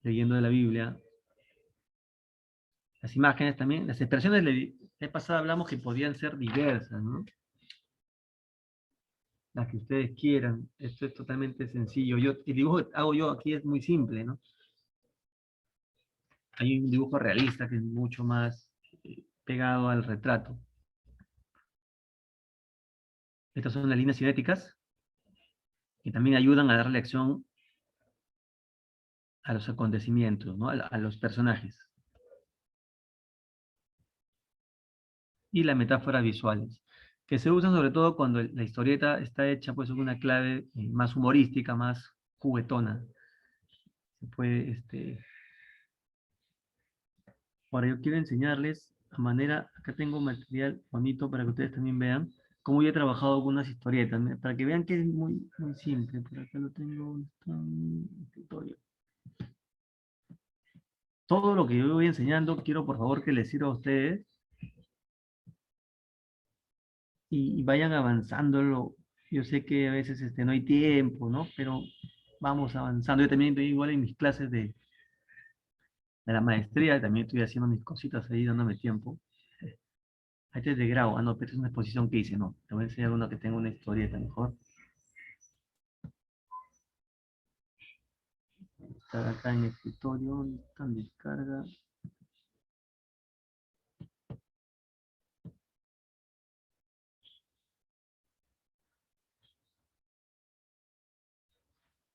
S1: leyendo de la Biblia. Las imágenes también, las expresiones, la pasada hablamos que podían ser diversas, ¿no? Las que ustedes quieran. Esto es totalmente sencillo. El dibujo que hago yo aquí es muy simple, ¿no? Hay un dibujo realista que es mucho más pegado al retrato. Estas son las líneas cinéticas que también ayudan a darle acción a los acontecimientos, ¿no? A los personajes. Y las metáforas visuales, que se usan sobre todo cuando la historieta está hecha pues en una clave más humorística, más juguetona. Se puede, Ahora yo quiero enseñarles a manera, acá tengo material bonito para que ustedes también vean cómo yo he trabajado algunas historietas, ¿no? Para que vean que es muy, muy simple. Por acá lo tengo, ¿dónde está mi escritorio? Todo lo que yo voy enseñando, quiero por favor que les sirva a ustedes y vayan avanzándolo. Yo sé que a veces no hay tiempo, ¿no? Pero vamos avanzando. Yo también estoy igual en mis clases de la maestría, también estoy haciendo mis cositas ahí, dándome tiempo. Este es de grado, no, pero es una exposición que hice, no. Te voy a enseñar uno que tenga una historieta mejor. Está acá en el escritorio, está en descarga.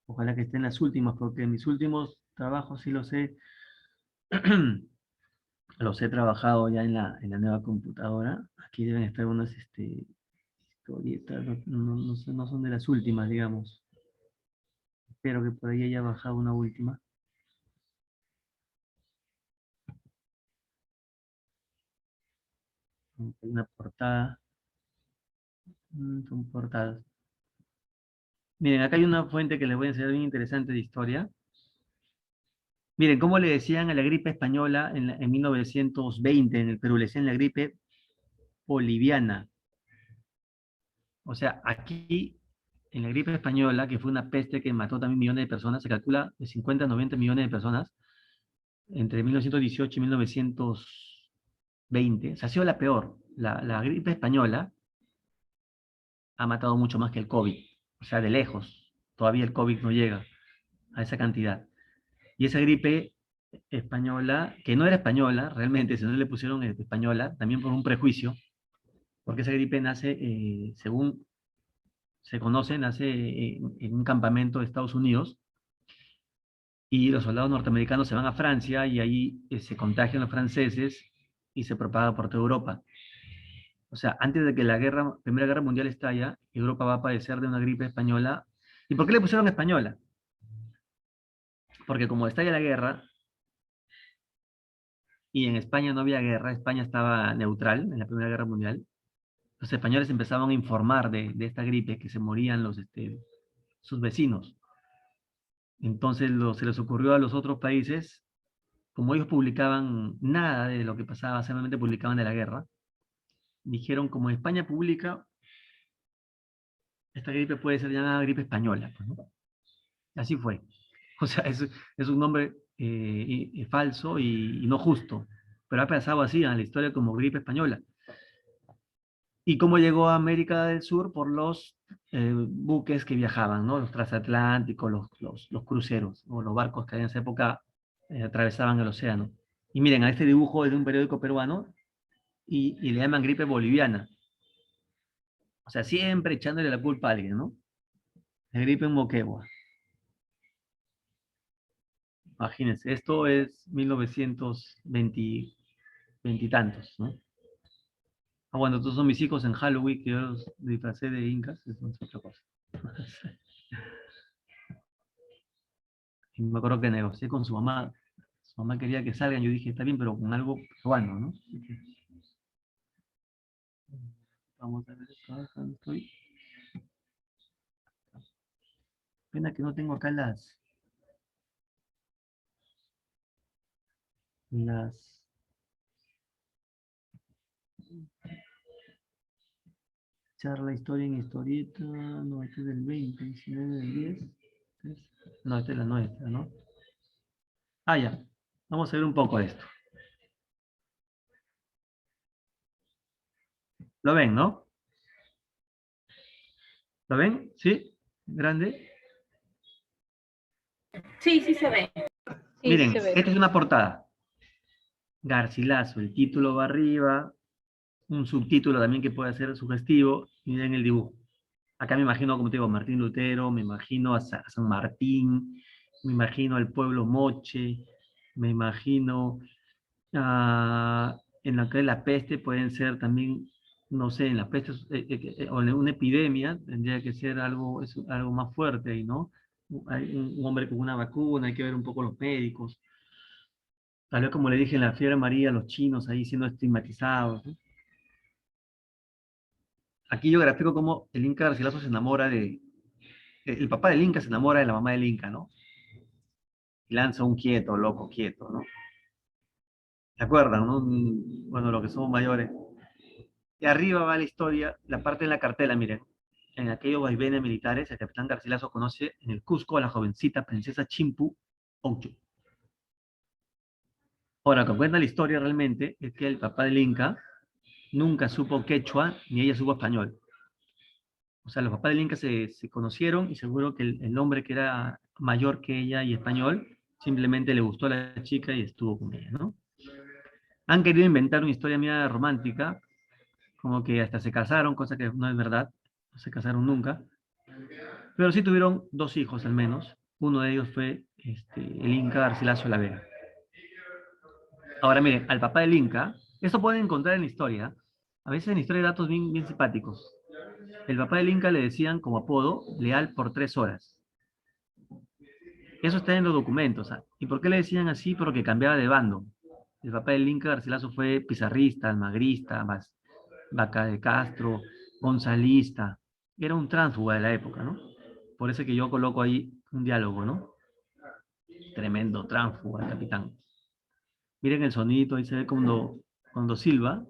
S1: Ojalá que estén las últimas, porque mis últimos trabajos sí los he, los he trabajado ya en la nueva computadora. Aquí deben estar unas historietas, no son de las últimas, digamos. Espero que por ahí haya bajado una última. Hay una portada. Son portadas. Miren, acá hay una fuente que les voy a enseñar bien interesante de historia. Miren, cómo le decían a la gripe española en 1920 en el Perú, le decían la gripe boliviana. O sea, aquí, en la gripe española, que fue una peste que mató también millones de personas, se calcula de 50 a 90 millones de personas, entre 1918 y 1920, o sea, ha sido la peor. La gripe española ha matado mucho más que el COVID, o sea, de lejos. Todavía el COVID no llega a esa cantidad. Y esa gripe española, que no era española realmente, sino le pusieron española, también por un prejuicio, porque esa gripe nace, según se conoce, nace en un campamento de Estados Unidos, y los soldados norteamericanos se van a Francia y ahí se contagian los franceses y se propaga por toda Europa. O sea, antes de que la Primera Guerra Mundial estalla, Europa va a padecer de una gripe española. ¿Y por qué le pusieron española? Porque como estalla la guerra, y en España no había guerra, España estaba neutral en la Primera Guerra Mundial, los españoles empezaban a informar de esta gripe, que se morían sus vecinos. Entonces se les ocurrió a los otros países, como ellos publicaban nada de lo que pasaba, solamente publicaban de la guerra, dijeron, como España publica, esta gripe puede ser llamada gripe española. Pues, ¿no? Así fue. O sea, es un nombre falso y no justo, pero ha pasado así en la historia como gripe española. ¿Y cómo llegó a América del Sur? Por los buques que viajaban, ¿no? Los transatlánticos, los cruceros, o los barcos que en esa época atravesaban el océano. Y miren, a este dibujo es de un periódico peruano y le llaman gripe boliviana. O sea, siempre echándole la culpa a alguien, ¿no? La gripe en Moquegua. Imagínense, esto es 1920 y tantos, ¿no? Ah, bueno, estos son mis hijos en Halloween, que yo los disfracé de incas, eso es otra cosa. Y me acuerdo que negocié con su mamá Su mamá quería que salgan, yo dije, está bien, pero con algo peruano, ¿no? Así que, vamos a ver acá, ¿dónde estoy? Pena que no tengo acá las charla historia en historieta, no, este es del 20, 19 del 10. No, esta es la nuestra, ¿no? Ah, ya. Vamos a ver un poco de esto. ¿Lo ven, no? ¿Lo ven? ¿Sí? ¿Grande?
S8: Sí, sí se ve.
S4: Sí, sí
S1: Miren,
S4: se ve.
S1: esta es una portada. Garcilaso, el título va arriba, un subtítulo también que puede ser sugestivo, y miren el dibujo. Acá me imagino, como te digo, Martín Lutero, me imagino a San Martín, me imagino al pueblo Moche, me imagino en la que la peste pueden ser también, no sé, en la peste o en una epidemia, tendría que ser algo, algo más fuerte ahí, ¿no? Hay un hombre con una vacuna, hay que ver un poco los médicos. Tal vez como le dije en la fiebre amarilla, los chinos ahí siendo estigmatizados, ¿no? Aquí yo grafico cómo el Inca Garcilaso se enamora el papá del Inca se enamora de la mamá del Inca, ¿no? Y lanza un quieto, loco, quieto, ¿no? ¿Se acuerdan, no? Bueno, los que somos mayores. Y arriba va la historia, la parte de la cartela, miren. En aquellos vaivenes militares, el capitán Garcilaso conoce en el Cusco a la jovencita princesa Chimpu Oucho. Ahora, lo que cuenta la historia realmente es que el papá del Inca nunca supo quechua, ni ella supo español. O sea, los papás del Inca se conocieron y seguro que el hombre que era mayor que ella y español, simplemente le gustó a la chica y estuvo con ella, ¿no? Han querido inventar una historia mía romántica, como que hasta se casaron, cosa que no es verdad, no se casaron nunca, pero sí tuvieron dos hijos al menos. Uno de ellos fue el Inca Garcilaso de la Vega. Ahora miren, al papá del Inca, esto pueden encontrar en la historia, a veces en la historia hay datos bien, bien simpáticos. El papá del Inca le decían como apodo, leal por 3 horas. Eso está en los documentos. ¿Ah? ¿Y por qué le decían así? Porque cambiaba de bando. El papá del Inca Garcilaso fue pizarrista, almagrista, Vaca de Castro, gonzalista. Era un tránsfuga de la época, ¿no? Por eso que yo coloco ahí un diálogo, ¿no? Tremendo tránsfuga, el capitán. Miren el sonidito, ahí se ve cuando silba.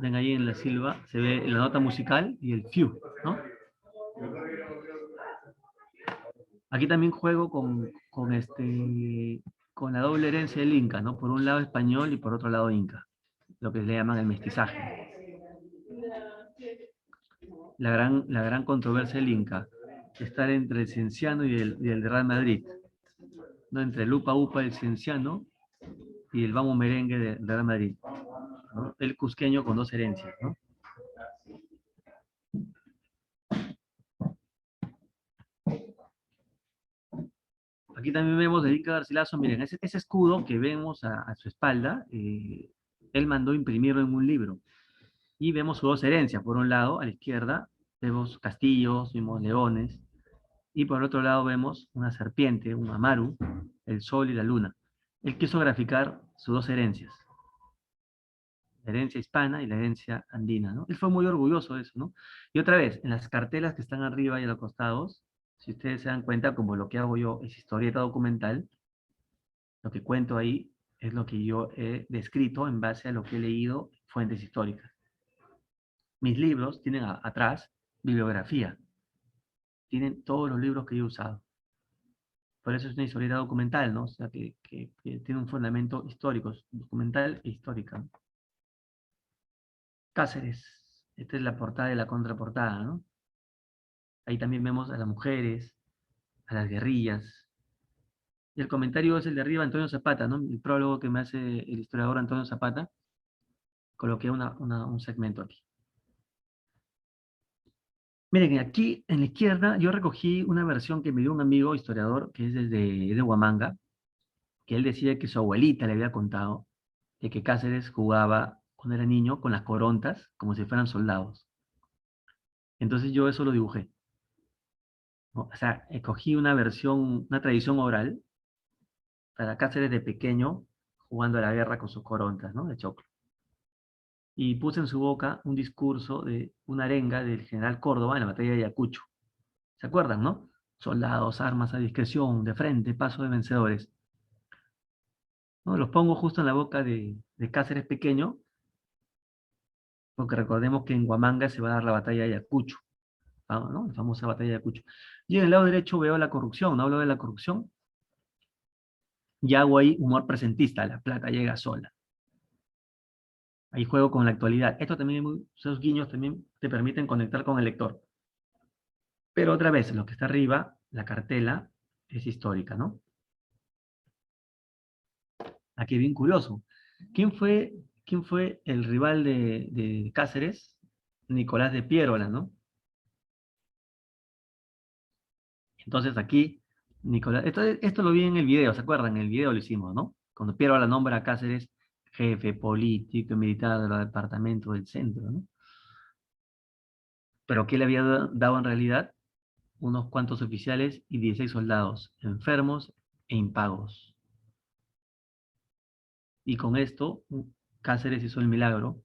S1: Ven ahí en la silba, se ve la nota musical y el fiu, ¿no? Aquí también juego con la doble herencia del Inca, ¿no? Por un lado español y por otro lado Inca, lo que le llaman el mestizaje. La gran controversia del Inca, estar entre el Cienciano y el Real Madrid, ¿no? Entre el Upa Upa del Cienciano y el Vamos Merengue del Real Madrid, ¿no? El cusqueño con dos herencias, ¿no? Aquí también vemos de Inca Garcilaso, miren, ese escudo que vemos a su espalda, él mandó imprimirlo en un libro. Y vemos sus dos herencias. Por un lado, a la izquierda, vemos castillos, vemos leones. Y por el otro lado vemos una serpiente, un amaru, el sol y la luna. Él quiso graficar sus dos herencias. La herencia hispana y la herencia andina, ¿no? Él fue muy orgulloso de eso, ¿no? Y otra vez, en las cartelas que están arriba y a los costados, si ustedes se dan cuenta, como lo que hago yo es historieta documental, lo que cuento ahí es lo que yo he descrito en base a lo que he leído fuentes históricas. Mis libros tienen atrás bibliografía. Tienen todos los libros que yo he usado. Por eso es una historieta documental, ¿no? O sea, que tiene un fundamento histórico, documental e histórica. Cáceres. Esta es la portada y la contraportada, ¿no? Ahí también vemos a las mujeres, a las guerrillas. Y el comentario es el de arriba, Antonio Zapata, ¿no? El prólogo que me hace el historiador Antonio Zapata. Coloqué un segmento aquí. Miren, aquí en la izquierda yo recogí una versión que me dio un amigo historiador, que es de Huamanga, que él decía que su abuelita le había contado de que Cáceres jugaba cuando era niño con las corontas como si fueran soldados. Entonces yo eso lo dibujé, ¿no? O sea, escogí una versión, una tradición oral, para Cáceres de pequeño, jugando a la guerra con sus corontas, ¿no? De choclo. Y puse en su boca un discurso de una arenga del general Córdoba en la batalla de Ayacucho. ¿Se acuerdan, no? Soldados, armas a discreción, de frente, paso de vencedores. ¿No? Los pongo justo en la boca de Cáceres pequeño, porque recordemos que en Huamanga se va a dar la batalla de Ayacucho, ¿no? La famosa batalla de Ayacucho. Y en el lado derecho veo la corrupción, ¿no? Hablo de la corrupción, y hago ahí humor presentista, la plata llega sola. Ahí juego con la actualidad. Esto también, esos guiños también te permiten conectar con el lector. Pero otra vez, lo que está arriba, la cartela, es histórica, ¿no? Aquí bien curioso. ¿Quién fue el rival de Cáceres? Nicolás de Piérola, ¿no? Entonces aquí, Nicolás, esto lo vi en el video, ¿se acuerdan? En el video lo hicimos, ¿no? Cuando Piérola nombra a Cáceres jefe político y militar de los departamentos del centro, ¿no? Pero ¿qué le había dado en realidad? Unos cuantos oficiales y 16 soldados, enfermos e impagos. Y con esto, Cáceres hizo el milagro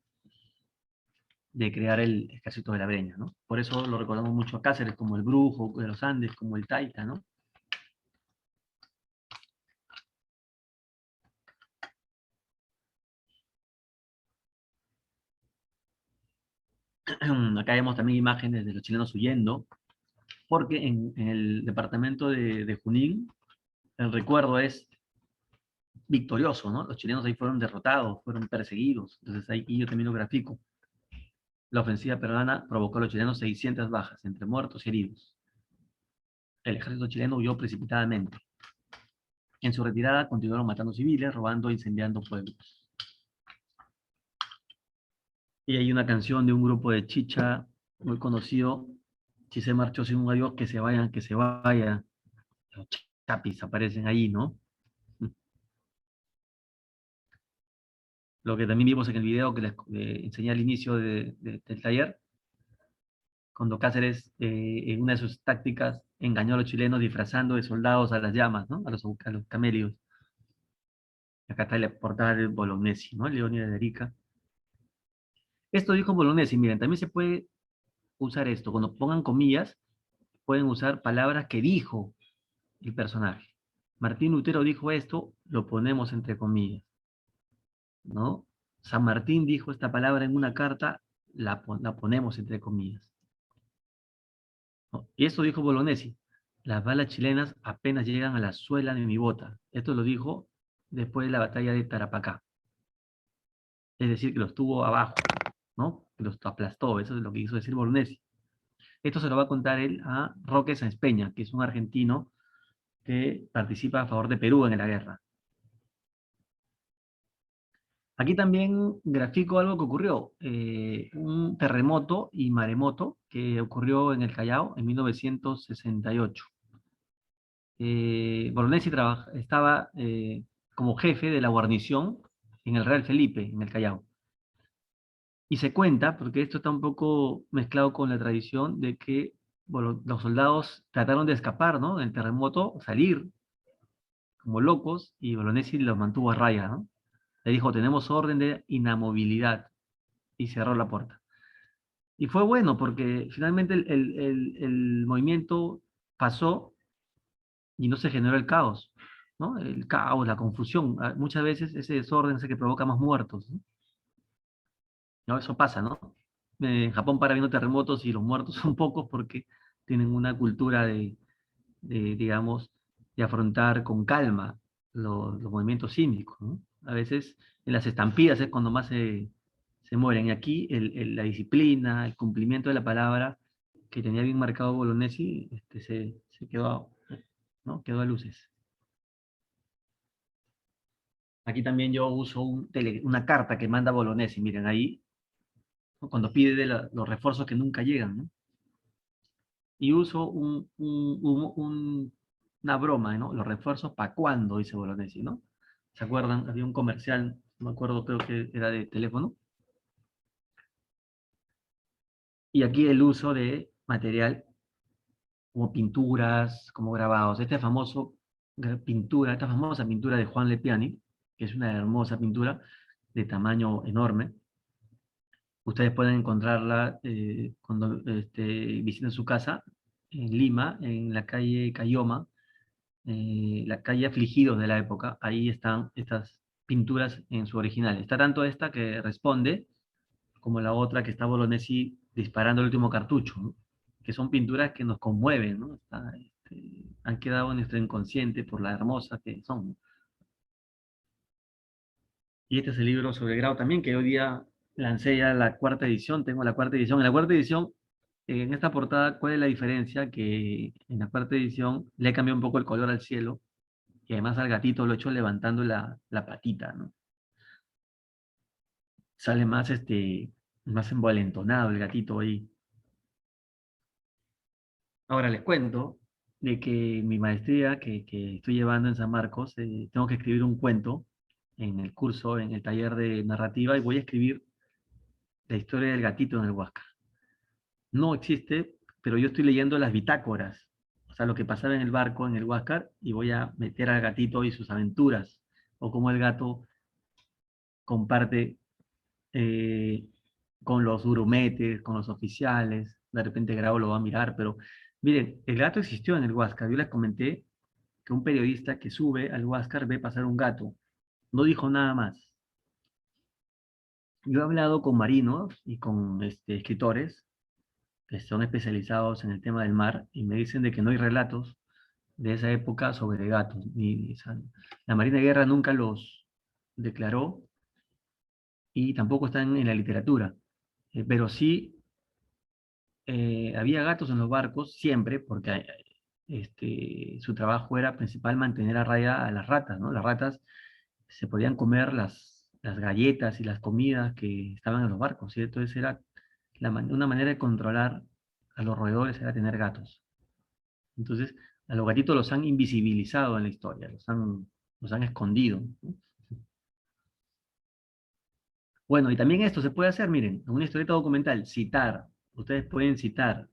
S1: de crear el ejército de la Breña, ¿no? Por eso lo recordamos mucho a Cáceres como el brujo de los Andes, como el Taita, ¿no? Acá vemos también imágenes de los chilenos huyendo, porque en el departamento de Junín, el recuerdo es victorioso, ¿no? Los chilenos ahí fueron derrotados, fueron perseguidos, entonces ahí yo también lo grafico. La ofensiva peruana provocó a los chilenos 600 bajas, entre muertos y heridos. El ejército chileno huyó precipitadamente. En su retirada continuaron matando civiles, robando e incendiando pueblos. Y hay una canción de un grupo de chicha muy conocido, si se marchó sin un adiós, que se vayan, que se vaya. Los chapis aparecen ahí, ¿no? Lo que también vimos en el video que les enseñé al inicio del taller, cuando Cáceres, en una de sus tácticas, engañó a los chilenos disfrazando de soldados a las llamas, ¿no? A los camelios. Acá está la portada de Bolognesi, ¿no? Leónidas de Arica. Esto dijo Bolognesi, miren, también se puede usar esto. Cuando pongan comillas, pueden usar palabras que dijo el personaje. Martín Lutero dijo esto, lo ponemos entre comillas, ¿no? San Martín dijo esta palabra en una carta, la ponemos entre comillas. ¿No? Y esto dijo Bolognesi. Las balas chilenas apenas llegan a la suela de mi bota. Esto lo dijo después de la batalla de Tarapacá. Es decir, que los tuvo abajo, ¿no? Que los aplastó. Eso es lo que quiso decir Bolognesi. Esto se lo va a contar él a Roque Sáenz Peña, que es un argentino que participa a favor de Perú en la guerra. Aquí también grafico algo que ocurrió, un terremoto y maremoto que ocurrió en el Callao en 1968. Bolognesi estaba como jefe de la guarnición en el Real Felipe, en el Callao. Y se cuenta, porque esto está un poco mezclado con la tradición, de que bueno, los soldados trataron de escapar, ¿no? Del terremoto, salir como locos, y Bolognesi los mantuvo a raya, ¿no? Le dijo, tenemos orden de inamovilidad, y cerró la puerta. Y fue bueno, porque finalmente el movimiento pasó y no se generó el caos, ¿no? El caos, la confusión. Muchas veces ese desorden es el que provoca más muertos, ¿no? ¿No? Eso pasa, ¿no? En Japón para habiendo terremotos y los muertos son pocos porque tienen una cultura digamos, de afrontar con calma los movimientos sísmicos, ¿no? A veces en las estampidas es cuando más se mueren. Y aquí la disciplina, el cumplimiento de la palabra que tenía bien marcado Bolognesi, se quedó, ¿no? Quedó a luces. Aquí también yo uso una carta que manda Bolognesi, miren ahí, ¿no? Cuando pide los refuerzos que nunca llegan, ¿no? Y uso una broma, ¿no? Los refuerzos, ¿para cuándo? Dice Bolognesi, ¿no? ¿Se acuerdan? Había un comercial, no me acuerdo, creo que era de teléfono. Y aquí el uso de material como pinturas, como grabados. Este famoso pintura, esta famosa pintura de Juan Lepiani, que es una hermosa pintura de tamaño enorme. Ustedes pueden encontrarla cuando visiten su casa en Lima, en la calle Cayoma, la calle Afligidos de la época. Ahí están estas pinturas en su original. Está tanto esta que responde, como la otra que está Bolognesi disparando el último cartucho, ¿no? Que son pinturas que nos conmueven, ¿no? Han quedado en nuestro inconsciente por la hermosa que son, ¿no? Y este es el libro sobre Grau también, que hoy día lancé ya la cuarta edición, tengo la cuarta edición. En la cuarta edición, en esta portada, ¿cuál es la diferencia? Que en la cuarta edición le he cambiado un poco el color al cielo, y además al gatito lo he hecho levantando la patita, ¿no? Sale más, más envalentonado el gatito ahí. Ahora les cuento de que mi maestría que estoy llevando en San Marcos, tengo que escribir un cuento en el curso, en el taller de narrativa, y voy a escribir la historia del gatito en el Huáscar. No existe, pero yo estoy leyendo las bitácoras, o sea, lo que pasaba en el barco, en el Huáscar, y voy a meter al gatito y sus aventuras, o cómo el gato comparte eh, con los grumetes, con los oficiales. De repente Grau lo va a mirar, pero miren, el gato existió en el Huáscar. Yo les comenté que un periodista que sube al Huáscar ve pasar un gato. No dijo nada más. Yo he hablado con marinos y con escritores que son especializados en el tema del mar y me dicen de que no hay relatos de esa época sobre gatos. La Marina de Guerra nunca los declaró y tampoco están en la literatura. Pero sí había gatos en los barcos siempre, porque su trabajo era principal mantener a raya a las ratas, ¿no? Las ratas se podían comer las galletas y las comidas que estaban en los barcos, ¿sí? Entonces era una manera de controlar a los roedores era tener gatos. Entonces, a los gatitos los han invisibilizado en la historia, los han escondido, ¿no? Bueno, y también esto se puede hacer, miren, en una historieta documental, citar. Ustedes pueden citar.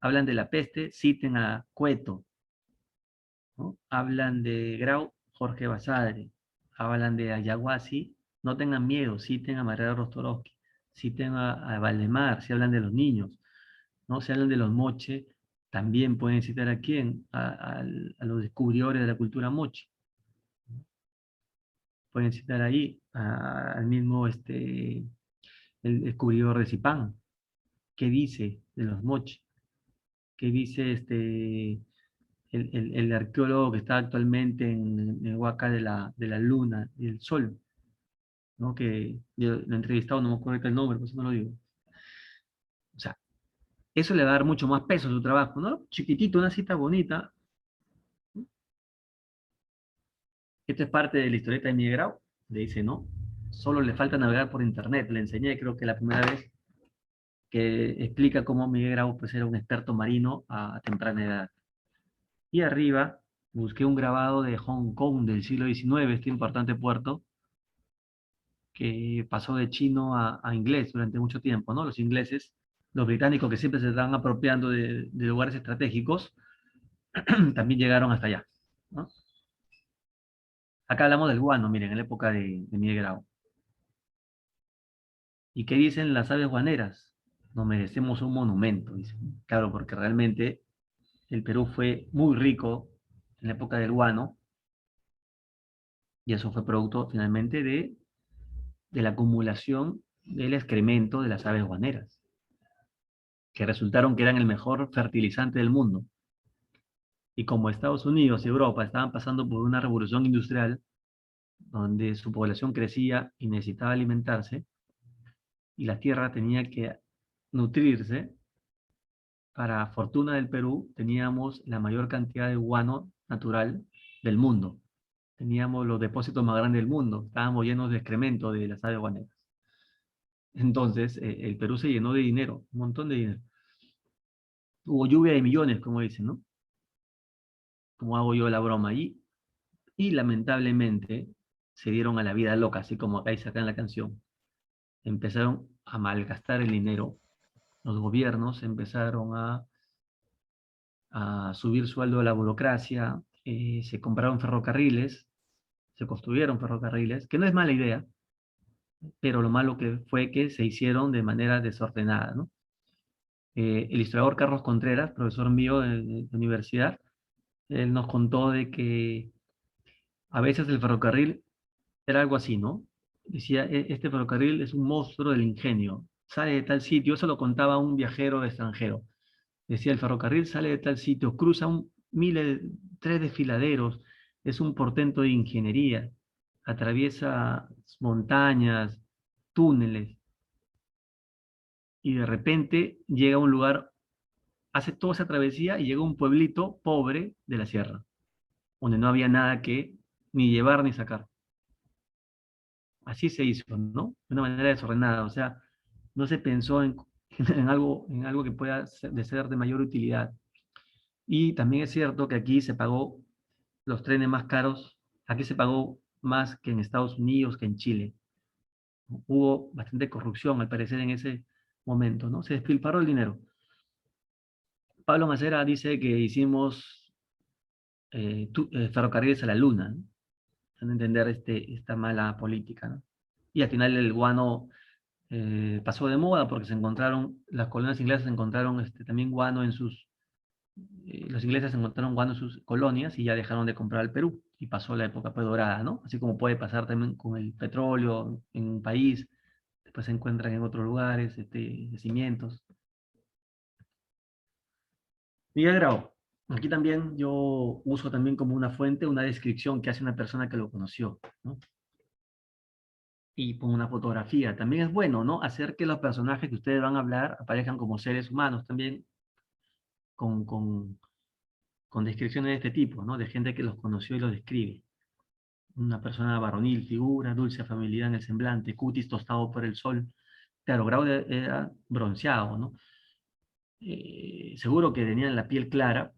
S1: Hablan de la peste, citen a Cueto, ¿no? Hablan de Grau, Jorge Basadre. Hablan de Ayahuasí, no tengan miedo, citen a María Rostorowski. Citen a Valdemar, si hablan de los niños, ¿no? Si hablan de los moche, también pueden citar a quién, a los descubridores de la cultura moche. Pueden citar ahí al mismo el descubridor de Zipán. ¿Qué dice de los moche? ¿Qué dice el arqueólogo que está actualmente en el Huaca de la Luna y el Sol? ¿No? Que yo lo he entrevistado, no me acuerdo ahorita el nombre, por eso no lo digo. O sea, eso le va a dar mucho más peso a su trabajo, ¿no? Chiquitito, una cita bonita. Esto es parte de la historieta de Miguel Grau. Le dice, no, solo le falta navegar por internet. Le enseñé, creo que la primera vez, que explica cómo Miguel Grau pues, era un experto marino a temprana edad. Y arriba busqué un grabado de Hong Kong del siglo XIX, este importante puerto, que pasó de chino a inglés durante mucho tiempo, ¿no? Los ingleses, los británicos que siempre se están apropiando de lugares estratégicos, también llegaron hasta allá, ¿no? Acá hablamos del guano, miren, en la época de Miguel Grau. ¿Y qué dicen las aves guaneras? Nos merecemos un monumento, dicen. Claro, porque realmente el Perú fue muy rico en la época del guano, y eso fue producto finalmente de la acumulación del excremento de las aves guaneras, que resultaron que eran el mejor fertilizante del mundo. Y como Estados Unidos y Europa estaban pasando por una revolución industrial, donde su población crecía y necesitaba alimentarse, y la tierra tenía que nutrirse, para fortuna del Perú, teníamos la mayor cantidad de guano natural del mundo. Teníamos los depósitos más grandes del mundo. Estábamos llenos de excremento de las aves guaneras. Entonces, el Perú se llenó de dinero, un montón de dinero. Hubo lluvia de millones, como dicen, ¿no? Como hago yo la broma allí. Y lamentablemente se dieron a la vida loca, así como acá dice acá en la canción. Empezaron a malgastar el dinero. Los gobiernos empezaron a subir sueldo a la burocracia, se compraron ferrocarriles, se construyeron ferrocarriles, que no es mala idea, pero lo malo que fue que se hicieron de manera desordenada, ¿no? El historiador Carlos Contreras, profesor mío de universidad, él nos contó de que a veces el ferrocarril era algo así, ¿no? Decía, Este ferrocarril es un monstruo del ingenio, sale de tal sitio", eso lo contaba un viajero extranjero. Decía, el ferrocarril sale de tal sitio, cruza miles, 3 desfiladeros, es un portento de ingeniería, atraviesa montañas, túneles, y de repente llega a un lugar, hace toda esa travesía y llega a un pueblito pobre de la sierra, donde no había nada que ni llevar ni sacar. Así se hizo, ¿no? De una manera desordenada, o sea, no se pensó en algo que pueda ser de mayor utilidad. Y también es cierto que aquí se pagó los trenes más caros, aquí se pagó más que en Estados Unidos, que en Chile. Hubo bastante corrupción, al parecer, en ese momento, ¿no? Se despilfarró el dinero. Pablo Macera dice que hicimos ferrocarriles a la luna, ¿no? Van a entender esta mala política, ¿no? Y al final el guano pasó de moda porque se encontraron, las colonias inglesas encontraron también guano en sus, los ingleses encontraron guano en sus colonias y ya dejaron de comprar al Perú y pasó la época pues, dorada, ¿no? Así como puede pasar también con el petróleo en un país, después se encuentran en otros lugares, yacimientos. Miguel Grau, aquí también yo uso también como una fuente una descripción que hace una persona que lo conoció, ¿no? Y pongo una fotografía. También es bueno, ¿no? Hacer que los personajes que ustedes van a hablar aparezcan como seres humanos también, con descripciones de este tipo, ¿no? De gente que los conoció y los describe. Una persona varonil, figura, dulce afabilidad en el semblante, cutis tostado por el sol. Claro, Grau era bronceado, ¿no? Seguro que tenían la piel clara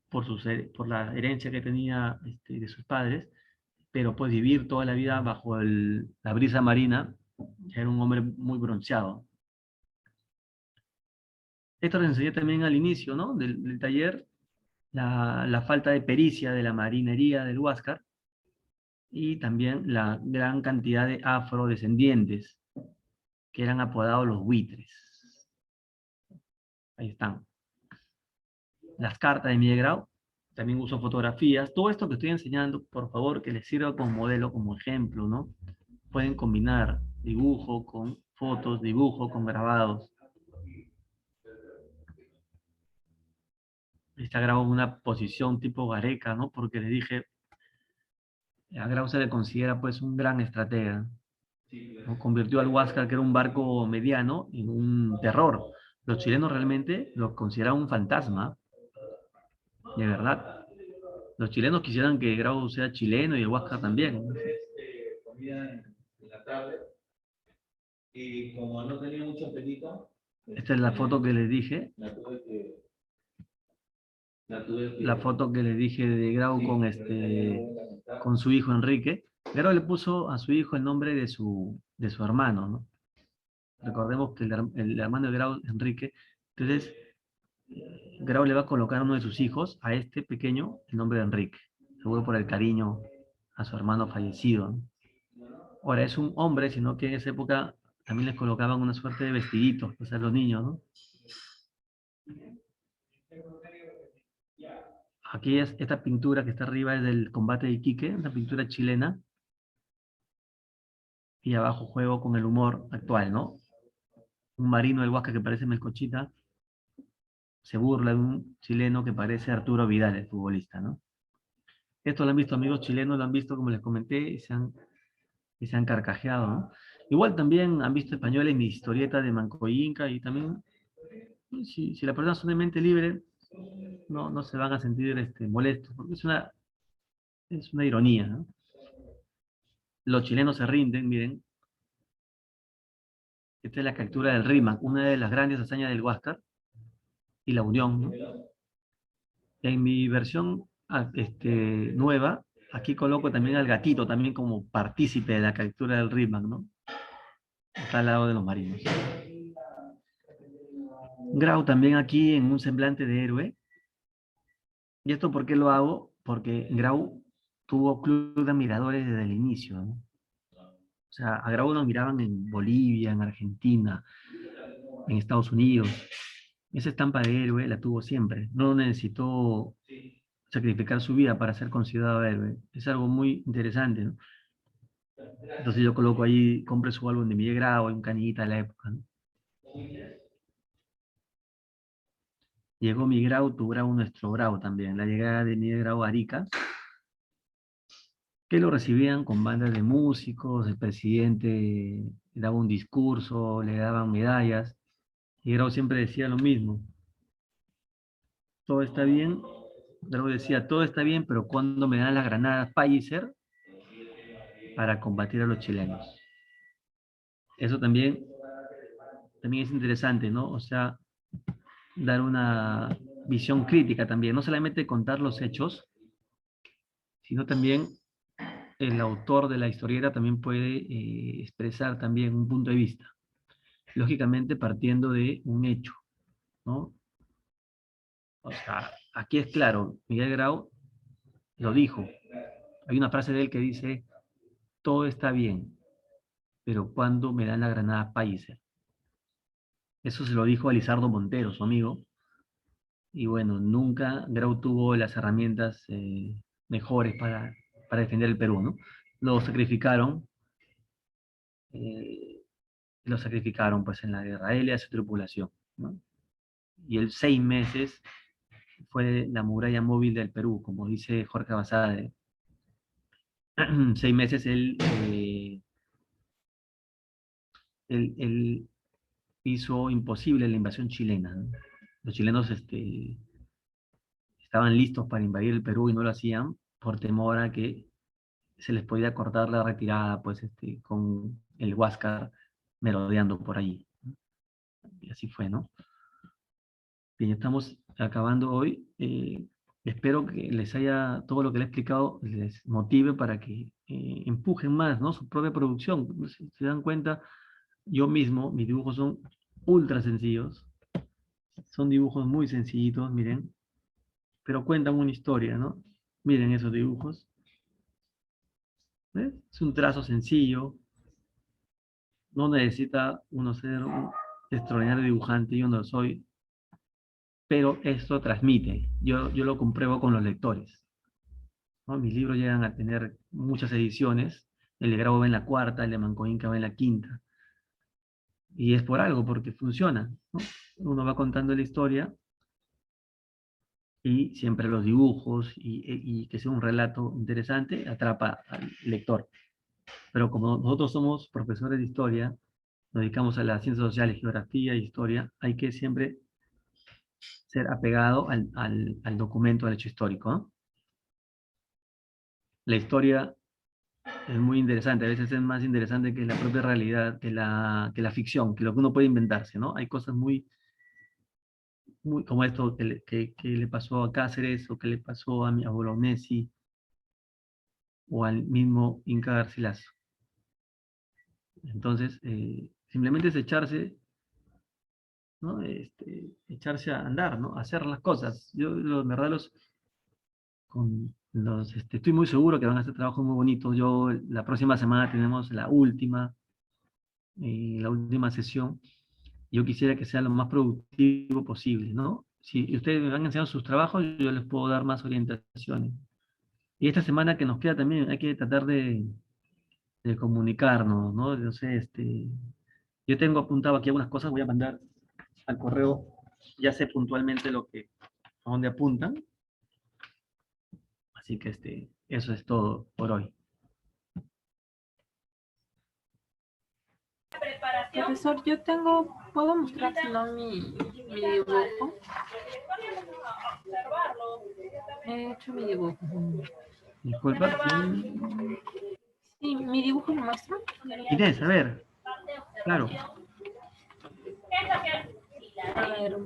S1: por la herencia que tenía de sus padres, pero pues vivir toda la vida bajo la brisa marina, era un hombre muy bronceado. Esto les enseñé también al inicio, ¿no? Del taller, la falta de pericia de la marinería del Huáscar y también la gran cantidad de afrodescendientes que eran apodados los buitres. Ahí están. Las cartas de Miguel Grau, también uso fotografías. Todo esto que estoy enseñando, por favor, que les sirva como modelo, como ejemplo, ¿no? Pueden combinar dibujo con fotos, dibujo con grabados. Está grabado en una posición tipo Gareca, ¿no? Porque les dije, a Grau se le considera pues un gran estratega, ¿no? Convirtió al Huáscar, que era un barco mediano, en un terror. Los chilenos realmente lo consideraban un fantasma, de verdad. Los chilenos quisieran que Grau sea chileno y el Huáscar también, ¿no? Y como no tenía mucho apetito, esta es la foto que les dije. La foto que les dije de Grau con su hijo Enrique. Grau le puso a su hijo el nombre de su hermano, ¿no? Recordemos que el hermano de Grau, Enrique, entonces Grau le va a colocar a uno de sus hijos, a este pequeño, el nombre de Enrique, seguro por el cariño a su hermano fallecido, ¿no? Ahora, es un hombre, sino que en esa época también les colocaban una suerte de vestiditos, pues a los niños, ¿no? Aquí esta pintura que está arriba es del combate de Iquique, una pintura chilena. Y abajo juego con el humor actual, ¿no? Un marino del Huáscar que parece Melcochita se burla de un chileno que parece Arturo Vidal, el futbolista, ¿no? Esto lo han visto amigos chilenos, lo han visto, como les comenté, y se han carcajeado, ¿no? Igual también han visto españoles mi historieta de Manco Inca y también, si la persona son de mente libre, no se van a sentir molestos, porque es una ironía, ¿no? Los chilenos se rinden, miren. Esta es la captura del Rímac, una de las grandes hazañas del Huáscar y la Unión, ¿no? En mi versión nueva, aquí coloco también al gatito, también como partícipe de la captura del Rímac, ¿no? Está al lado de los marinos. Grau también aquí en un semblante de héroe. ¿Y esto por qué lo hago? porque Grau tuvo club de admiradores desde el inicio, ¿no? O sea, a Grau lo miraban en Bolivia, en Argentina, en Estados Unidos. Esa estampa de héroe la tuvo siempre. No necesitó sacrificar su vida para ser considerado héroe. Es algo muy interesante, ¿no? Entonces yo coloco ahí, compre su álbum de Miguel Grau, un canillita de la época, ¿no? Llegó mi Grau, tu Grau, nuestro Grau también. La llegada de Miguel Grau a Arica, que lo recibían con bandas de músicos, el presidente daba un discurso, le daban medallas, y Grau siempre decía lo mismo. Todo está bien, Grau decía, todo está bien, pero cuando me dan las granadas Pfizer para combatir a los chilenos. Eso también es interesante, ¿no? O sea, dar una visión crítica también, no solamente contar los hechos, sino también el autor de la historieta también puede expresar también un punto de vista, lógicamente partiendo de un hecho, ¿no? O sea, aquí es claro, Miguel Grau lo dijo, hay una frase de él que dice, todo está bien, pero cuando me dan la granada Pfizer. Eso se lo dijo a Lizardo Montero, su amigo, y bueno, nunca Grau tuvo las herramientas mejores para defender el Perú, ¿no? Lo sacrificaron, eh, pues en la guerra, él y a su tripulación, ¿no? Y el 6 meses fue la muralla móvil del Perú, como dice Jorge Basadre. 6 meses él hizo imposible la invasión chilena, ¿no? Los chilenos estaban listos para invadir el Perú y no lo hacían por temor a que se les podía cortar la retirada, pues, con el Huáscar merodeando por allí. Y así fue, ¿no? Bien, estamos acabando hoy. Espero que les haya, todo lo que les he explicado, les motive para que empujen más, ¿no? Su propia producción. Si se dan cuenta, yo mismo, mis dibujos son ultra sencillos. Son dibujos muy sencillitos, miren. Pero cuentan una historia, ¿no? Miren esos dibujos. ¿Ves? Es un trazo sencillo. No necesita uno ser un extraordinario dibujante, yo no lo soy, pero esto transmite. Yo lo compruebo con los lectores, ¿no? Mis libros llegan a tener muchas ediciones, el de Grau va en la cuarta, el de Manco Inca va en la quinta, y es por algo, porque funciona, ¿no? Uno va contando la historia y siempre los dibujos y que sea un relato interesante atrapa al lector. Pero como nosotros somos profesores de historia, nos dedicamos a las ciencias sociales, geografía y historia, hay que siempre ser apegado al documento, al hecho histórico, ¿no? La historia es muy interesante, a veces es más interesante que la propia realidad, que la ficción, que lo que uno puede inventarse, ¿no? Hay cosas muy como esto que le pasó a Cáceres, o que le pasó a mi abuelo Messi, o al mismo Inca Garcilaso. Entonces, simplemente es echarse, ¿no? Echarse a andar, ¿no? Hacer las cosas. Yo, en verdad, estoy muy seguro que van a hacer trabajos muy bonitos. La próxima semana tenemos la última sesión. Yo quisiera que sea lo más productivo posible, ¿no? Si ustedes me van enseñando sus trabajos, yo les puedo dar más orientaciones. Y esta semana que nos queda también hay que tratar de comunicarnos, ¿no? No sé, yo tengo apuntado aquí algunas cosas, voy a mandar al correo, ya sé puntualmente a dónde apuntan. Así que eso es todo por hoy.
S8: Profesor, puedo mostrar si no mi dibujo. He hecho mi dibujo.
S1: Disculpa.
S8: Sí, mi dibujo lo muestro.
S1: Inés, a ver. Claro.
S8: A ver.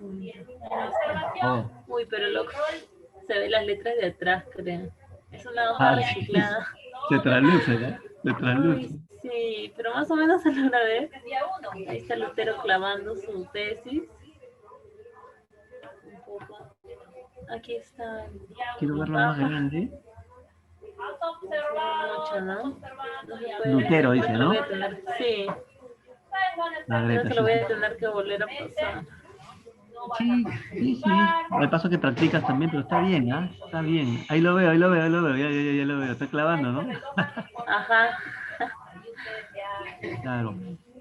S1: Oh.
S8: Uy, pero loco. Se ve las letras de atrás, creo. Es una hoja reciclada.
S1: Se trasluce, ¿no? Se trasluce.
S8: Uy, sí, pero más o menos se logra ver. Ahí está Lutero clavando su tesis. Un poco. Aquí está.
S1: Quiero verlo más grande.
S8: Mucho, ¿no? No se puede-
S1: Lutero dice,
S8: lo
S1: ¿no?
S8: voy a tener- Sí,
S1: La
S8: creo
S1: Greta,
S8: que
S1: sí,
S8: lo voy
S1: sí.
S8: a tener que volver a pasar.
S1: Sí, sí, sí. Al paso que practicas también, pero está bien, ¿ah? Está bien. Ahí lo veo, ahí lo veo, ahí lo veo. Ya lo veo. Está clavando, ¿no?
S8: Ajá.
S1: Claro.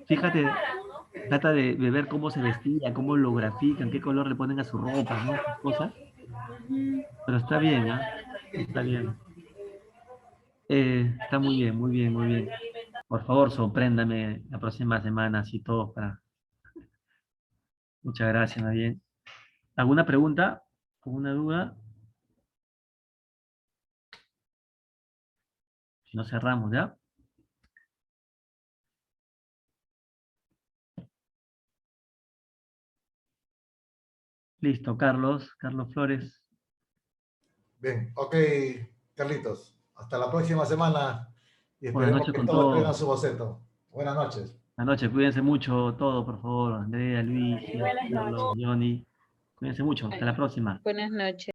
S1: Fíjate, trata de ver cómo se vestía, cómo lo grafican, qué color le ponen a su ropa, ¿no? Esas cosas. Pero está bien, ¿ah? Está bien. Está muy bien, muy bien, muy bien. Por favor, sorpréndame la próxima semana, así todo para. Muchas gracias, más bien. ¿Alguna pregunta? ¿Alguna duda? Si no cerramos, ¿ya? Listo, Carlos. Carlos Flores.
S7: Bien, ok, Carlitos. Hasta la próxima semana y
S1: Buenas
S7: esperemos
S1: noches
S7: que
S1: con
S7: todos traigan
S1: todo.
S7: su boceto. Buenas noches.
S1: Buenas noches, cuídense mucho todo, por favor. Andrea, Luis,
S8: Buenas noches.
S1: Carlos, Johnny. Cuídense mucho. Hasta la próxima.
S4: Buenas noches.